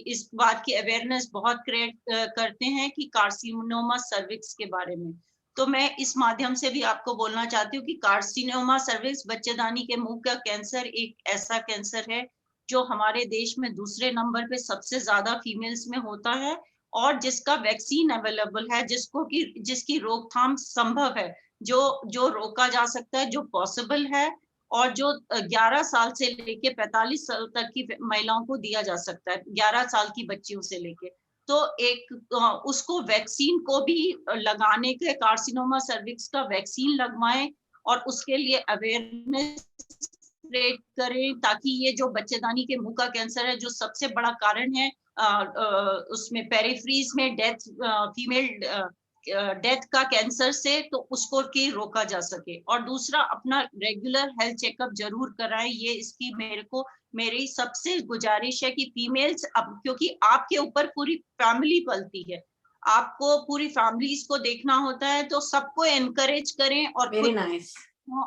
इस बात की अवेयरनेस बहुत क्रिएट करते हैं कि कार्सिनोमा सर्विक्स के बारे में। तो मैं इस माध्यम से भी आपको बोलना चाहती हूँ कि कार्सिनोमा सर्विक्स बच्चेदानी के मुंह का कैंसर एक ऐसा कैंसर है जो हमारे देश में दूसरे नंबर पे सबसे ज्यादा फीमेल्स में होता है, और जिसका वैक्सीन अवेलेबल है, जिसकी रोकथाम संभव है, जो रोका जा सकता है, जो पॉसिबल है, और जो 11 साल से लेके 45 साल तक की महिलाओं को दिया जा सकता है, 11 साल की बच्चियों से लेके। तो एक उसको वैक्सीन को भी लगाने के, कार्सिनोमा सर्विक्स का वैक्सीन लगवाएं और उसके लिए अवेयरनेस क्रिएट करें, ताकि ये जो बच्चेदानी के मुंह का कैंसर है जो सबसे बड़ा कारण है उसमें पेरिफ्रीज में डेथ, फीमेल डेथ का कैंसर से, तो उसको की रोका जा सके। और दूसरा, अपना रेगुलर हेल्थ चेकअप जरूर कराएं। ये इसकी मेरी सबसे गुजारिश है कि फीमेल्स, अब क्योंकि आपके ऊपर पूरी फैमिली पलती है, आपको पूरी फैमिलीज को देखना होता है, तो सबको एनकरेज करें और वेरी नाइस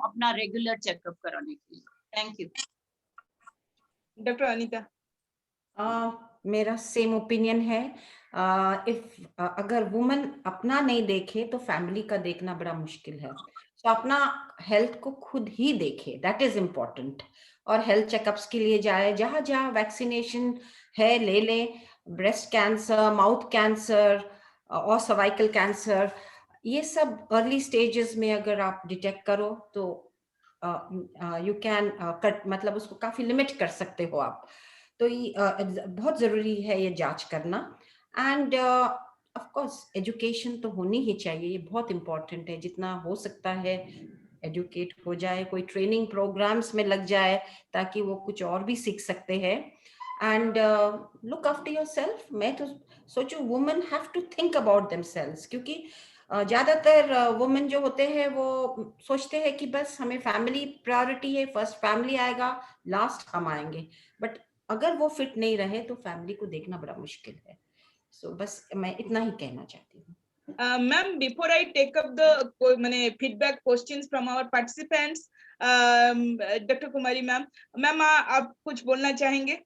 अपना रेगुलर चेकअप कराने के लिए। Thank you. डॉक्टर अनीता। मेरा सेम ओपिनियन है। अगर वुमन अपना नहीं देखे तो फैमिली का देखना बड़ा मुश्किल है। तो अपना हेल्थ को खुद ही देखे, दैट इज इम्पोर्टेंट। और हेल्थ चेकअप्स के लिए जाए, जहाँ जहाँ वैक्सीनेशन है ले लें। ब्रेस्ट कैंसर, माउथ कैंसर और सर्वाइकल कैंसर, ये सब अर्ली स्टेजेस में अगर आप डिटेक्ट करो तो यू कैन कट, मतलब उसको काफी लिमिट कर सकते हो आप। तो ये बहुत जरूरी है ये जांच करना। एंड ऑफ कोर्स एजुकेशन तो होनी ही चाहिए, ये बहुत इंपॉर्टेंट है। जितना हो सकता है एजुकेट हो जाए, कोई ट्रेनिंग प्रोग्राम्स में लग जाए ताकि वो कुछ और भी सीख सकते हैं। And look after yourself. मैं तो सोचूं women have to think about themselves, क्योंकि ज्यादातर वुमेन जो होते हैं वो सोचते हैं कि बस हमें फैमिली प्रायोरिटी है, फर्स्ट फैमिली आएगा, लास्ट हम आएंगे। बट अगर वो फिट नहीं रहे तो फैमिली को देखना बड़ा मुश्किल है। सो बस मैं इतना ही कहना चाहती हूँ। Ma'am, before I take up the feedback questions from our participants, Dr. Kumari ma'am, आप कुछ बोलना चाहेंगे?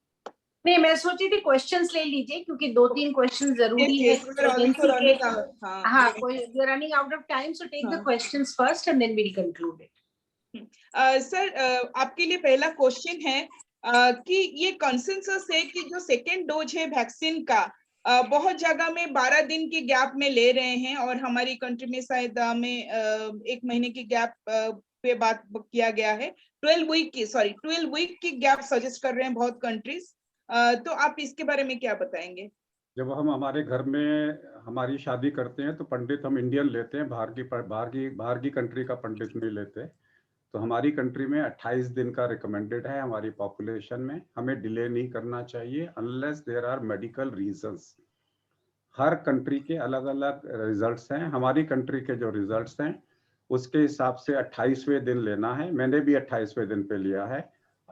नहीं, मैं सोची थी क्वेश्चंस ले लीजिए, क्योंकि 2-3 क्वेश्चन जरूरी है प्रेगनेंसी के। हाँ, we are running out of time, so take the questions first and then we'll conclude it. Sir, आपके लिए पहला क्वेश्चन है कि ये कंसेंसस है कि जो सेकेंड डोज है वैक्सीन का बहुत जगह में 12 दिन के गैप में ले रहे हैं, और हमारी कंट्री में शायद में 1 महीने की गैप पे बात किया गया है। 12 वीक की गैप सजेस्ट कर रहे हैं बहुत कंट्रीज। तो आप इसके बारे में क्या बताएंगे? जब हम हमारे घर में हमारी शादी करते हैं तो पंडित हम इंडियन लेते हैं, बाहर की कंट्री का पंडित नहीं लेते। तो हमारी कंट्री में 28 दिन का रिकमेंडेड है हमारी पॉपुलेशन में। हमें डिले नहीं करना चाहिए unless there are medical reasons. हर कंट्री के अलग अलग रिजल्ट्स हैं। हमारी कंट्री के जो रिजल्ट्स हैं उसके हिसाब से 28वें दिन लेना है। मैंने भी 28वें दिन पे लिया है।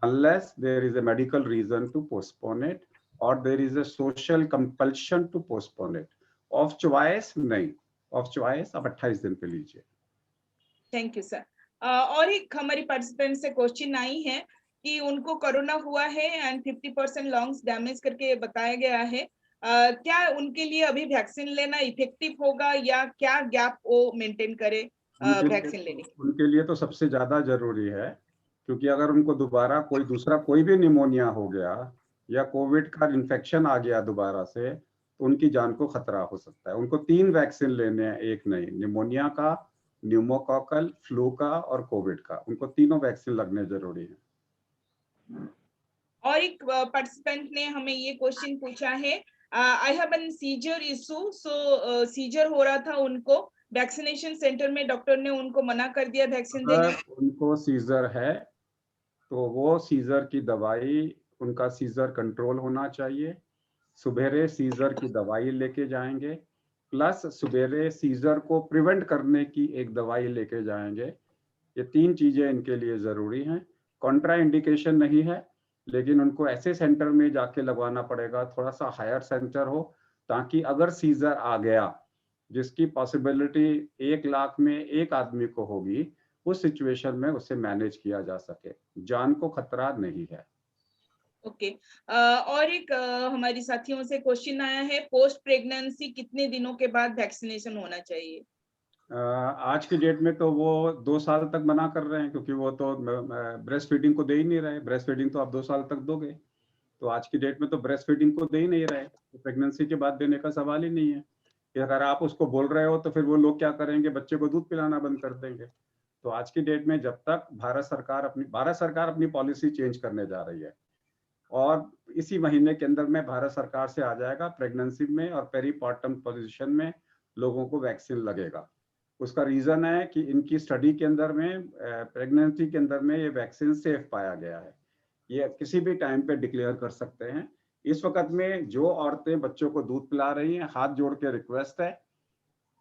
Unless there is a medical reason to postpone it और there is a social compulsion to postpone it. Of choice नहीं, ऑफ चॉइस आप 28 दिन पे लीजिए। Thank you sir. और एक हमारी पार्टिसिपेंट से क्वेश्चन आई है कि उनको कोरोना हुआ है एंड 50% लंग्स डैमेज करके बताया गया है। क्या उनके लिए अभी वैक्सीन लेना इफेक्टिव होगा, या क्या गैप वो मेंटेन करे वैक्सीन लेने के? उनके लिए तो सबसे ज्यादा जरूरी है, क्योंकि अगर उनको दोबारा कोई भी निमोनिया हो गया या कोविड का इन्फेक्शन आ गया दोबारा से, तो उनकी जान को खतरा हो सकता है। उनको 3 वैक्सीन लेने हैं, एक नहीं, निमोनिया का, न्यूमोकॉकल, फ्लू का और कोविड का। उनको तीनों वैक्सीन लगने जरूरी है। और एक पार्टिसिपेंट ने हमें ये क्वेश्चन पूछा है, I have an seizure issue, so seizure हो रहा था उनको, वैक्सीनेशन सेंटर में डॉक्टर ने उनको मना कर दिया वैक्सीन देने। उनको सीजर है तो वो सीजर की दवाई, उनका सीजर कंट्रोल होना चाहिए। सुबेरे सीजर की दवाई लेके जाएंगे, प्लस सुबेरे सीजर को प्रिवेंट करने की एक दवाई लेके जाएंगे। ये 3 चीजें इनके लिए जरूरी हैं। कॉन्ट्रा इंडिकेशन नहीं है, लेकिन उनको ऐसे सेंटर में जाके लगवाना पड़ेगा, थोड़ा सा हायर सेंटर हो, ताकि अगर सीजर आ गया जिसकी पॉसिबिलिटी 1 लाख में 1 आदमी को होगी, उस सिचुएशन में उसे मैनेज किया जा सके। जान को खतरा नहीं है। ओके। और एक हमारी साथियों से क्वेश्चन आया है, पोस्ट प्रेगनेंसी कितने दिनों के बाद वैक्सीनेशन होना चाहिए? आज की डेट में तो वो 2 साल तक मना कर रहे हैं, क्योंकि वो तो ब्रेस्ट फीडिंग को दे ही नहीं रहे। ब्रेस्ट फीडिंग तो आप 2 साल तक दोगे, तो आज की डेट में तो ब्रेस्ट फीडिंग को दे ही नहीं रहे, तो प्रेगनेंसी के बाद देने का सवाल ही नहीं है। कि अगर आप उसको बोल रहे हो तो फिर वो लोग क्या करेंगे, बच्चे को दूध पिलाना बंद कर देंगे। तो आज की डेट में जब तक भारत सरकार अपनी पॉलिसी चेंज करने जा रही है, और इसी महीने के अंदर में भारत सरकार से आ जाएगा प्रेगनेंसी में और पेरीपार्टम पोजीशन में लोगों को वैक्सीन लगेगा। उसका रीजन है कि इनकी स्टडी के अंदर में प्रेगनेंसी के अंदर में ये वैक्सीन सेफ पाया गया है। ये किसी भी टाइम पे डिक्लेयर कर सकते हैं। इस वक्त में जो औरतें बच्चों को दूध पिला रही हैं, हाथ जोड़ के रिक्वेस्ट है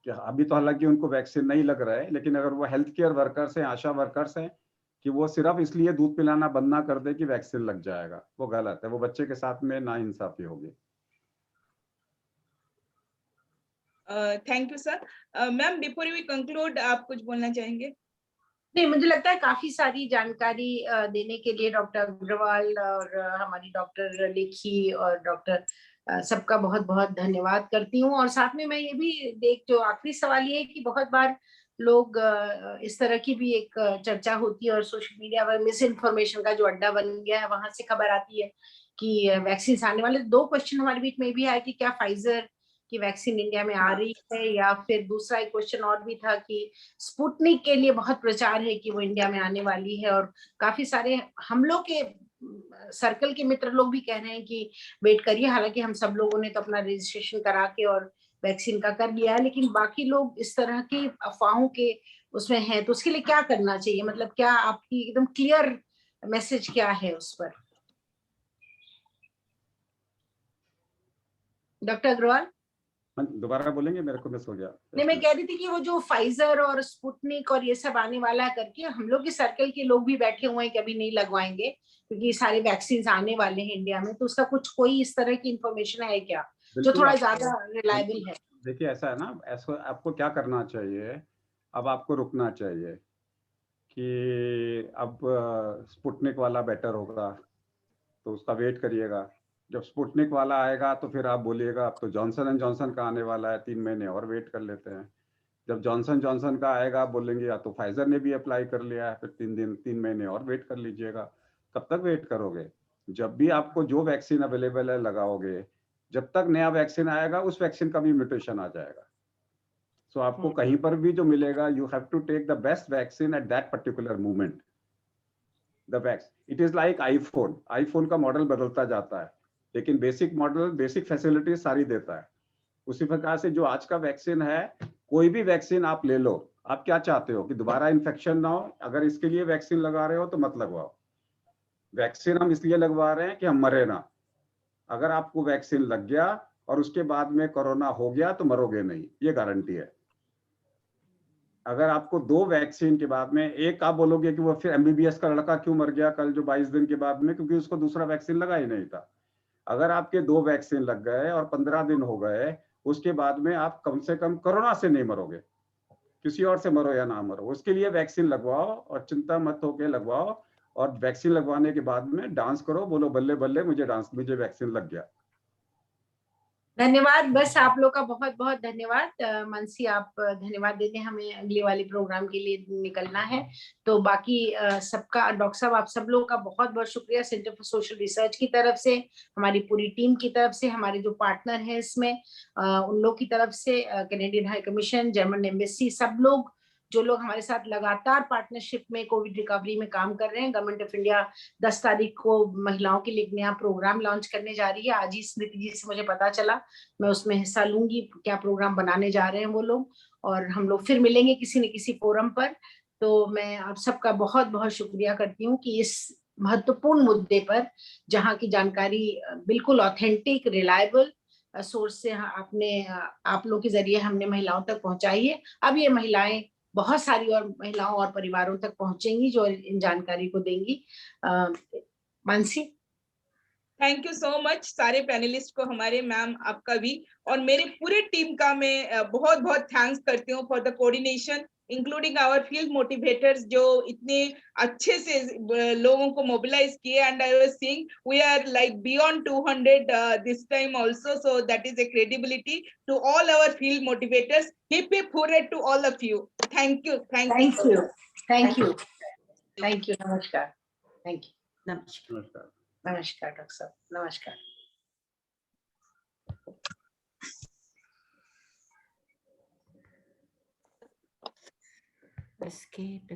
कि अभी तो हालांकि उनको वैक्सीन नहीं लग रहा है, लेकिन अगर वो हेल्थ केयर वर्कर्स हैं, आशा वर्कर्स हैं, कि वो सिर्फ इसलिए दूध पिलाना बंद ना कर दे कि वैक्सीन लग जाएगा, वो गलत है। वो बच्चे के साथ में नाइंसाफी होगी। Thank you sir. Ma'am, before we conclude, आप कुछ बोलना चाहेंगे? नहीं, मुझे लगता है काफी सारी जानकारी देने के लिए डॉक्टर अग्रवाल और हमारी डॉक्टर लेखी और डॉक्टर सबका बहुत बहुत धन्यवाद करती हूँ। और साथ में मैं ये भी जो आखिरी सवाल ये है कि बहुत बार लोग इस तरह की भी एक चर्चा होती है और सोशल मीडिया पर मिस इन्फॉर्मेशन का जो अड्डा बन गया है वहां से खबर आती है कि वैक्सीन आने वाले। 2 क्वेश्चन हमारे बीच में भी आया कि क्या फाइजर की वैक्सीन इंडिया में आ रही है, या फिर दूसरा एक क्वेश्चन और भी था कि स्पुतनिक के लिए बहुत प्रचार है कि वो इंडिया में आने वाली है, और काफी सारे हम लोग के सर्कल के मित्र लोग भी कह रहे हैं कि वेट करिए। हालांकि हम सब लोगों ने तो अपना रजिस्ट्रेशन करा के और वैक्सीन का कर लिया है, लेकिन बाकी लोग इस तरह की अफवाहों के उसमें हैं, तो उसके लिए क्या करना चाहिए? मतलब क्या आपकी एकदम क्लियर मैसेज क्या है उस पर, डॉक्टर अग्रवाल? दोबारा बोलेंगे, मेरे को मिस हो गया। नहीं, मैं कह रही थी कि वो जो फाइजर और स्पुतनिक और ये सब आने वाला है करके, हम लोग के सर्कल के लोग भी बैठे हुए हैं कि अभी नहीं लगवाएंगे क्योंकि सारे वैक्सीन आने वाले हैं इंडिया में, तो उसका कुछ कोई इस तरह की इंफॉर्मेशन है क्या जो थोड़ा ज्यादा रिलायबल है? देखिए ऐसा है ना, ऐसा आपको क्या करना चाहिए, अब आपको रुकना चाहिए कि अब स्पुतनिक वाला बेटर होगा तो उसका वेट करिएगा। जब स्पुतनिक वाला आएगा तो फिर आप बोलिएगा अब तो जॉनसन एंड जॉनसन का आने वाला है, 3 महीने और वेट कर लेते हैं। जब जॉनसन जॉनसन का आएगा आप बोलेंगे या तो फाइजर ने भी अप्लाई कर लिया है, फिर 3 महीने और वेट कर लीजिएगा। कब तक वेट करोगे? जब भी आपको जो वैक्सीन अवेलेबल है लगाओगे, जब तक नया वैक्सीन आएगा उस वैक्सीन का भी म्यूटेशन आ जाएगा। सो आपको कहीं पर भी जो मिलेगा, you have to take the best vaccine at that particular moment. The vax it is like iPhone का मॉडल बदलता जाता है, लेकिन बेसिक मॉडल, बेसिक फैसिलिटी सारी देता है। उसी प्रकार से जो आज का वैक्सीन है, कोई भी वैक्सीन आप ले लो, आप क्या चाहते हो कि दोबारा इन्फेक्शन ना हो? अगर इसके लिए वैक्सीन लगा रहे हो तो मत लगवाओ। वैक्सीन हम इसलिए लगवा रहे हैं कि हम मरे ना। अगर आपको वैक्सीन लग गया और उसके बाद में कोरोना हो गया तो मरोगे नहीं, ये गारंटी है। अगर आपको 2 वैक्सीन के बाद में, एक आप बोलोगे कि वो फिर एमबीबीएस का लड़का क्यों मर गया कल जो 22 दिन के बाद में, क्योंकि उसको दूसरा वैक्सीन लगा ही नहीं था। अगर आपके 2 वैक्सीन लग गए और 15 दिन हो गए, उसके बाद में आप कम से कम कोरोना से नहीं मरोगे, किसी और से मरो या ना मरो, उसके लिए वैक्सीन लगवाओ और चिंता मत होके लगवाओ। और वैक्सीन लगवाने के बाद में डांस करो, बोलो बल्ले बल्ले मुझे वैक्सीन लग गया। धन्यवाद। बस आप लोग का बहुत बहुत धन्यवाद। मानसी, आप धन्यवाद देते हैं, हमें अगले वाले प्रोग्राम के लिए निकलना है। तो बाकी सबका, डॉक्टर साहब आप सब लोग का बहुत बहुत शुक्रिया, सेंटर फॉर सोशल रिसर्च की तरफ से, हमारी पूरी टीम की तरफ से, हमारे जो पार्टनर हैं इसमें उन लोग की तरफ से, Canadian high commission, German embassy, सब लोग जो लोग हमारे साथ लगातार पार्टनरशिप में कोविड रिकवरी में काम कर रहे हैं। गवर्नमेंट ऑफ इंडिया 10 तारीख को महिलाओं के लिए एक नया प्रोग्राम लॉन्च करने जा रही है। आज ही स्मृति जी से मुझे पता चला, मैं उसमें हिस्सा लूंगी, क्या प्रोग्राम बनाने जा रहे हैं वो लोग, और हम लोग फिर मिलेंगे किसी न किसी फोरम पर। तो मैं आप सबका बहुत बहुत शुक्रिया करती हूँ कि इस महत्वपूर्ण मुद्दे पर, जहाँ की जानकारी बिल्कुल ऑथेंटिक रिलायबल सोर्स से आपने, आप लोग के जरिए हमने महिलाओं तक पहुंचाई है। अब ये महिलाएं बहुत सारी और महिलाओं और परिवारों तक पहुंचेंगी जो इन जानकारी को देंगी। Mansi, thank you so much सारे पैनलिस्ट को, हमारे मैम आपका भी, और मेरे पूरे टीम का मैं बहुत बहुत थैंक्स करती हूँ for the coordination, including our field motivators जो इतने अच्छे से लोगों को मोबिलाइज किए। And I was seeing we are like beyond 200 this time also, so that is a credibility to all our field motivators. Hip hip hurray to all of you. Thank you, thank you, thank you, thank you. नमस्कार, थैंक यू, नमस्कार। नमस्कार डॉक्टर साहब, नमस्कार। Escape.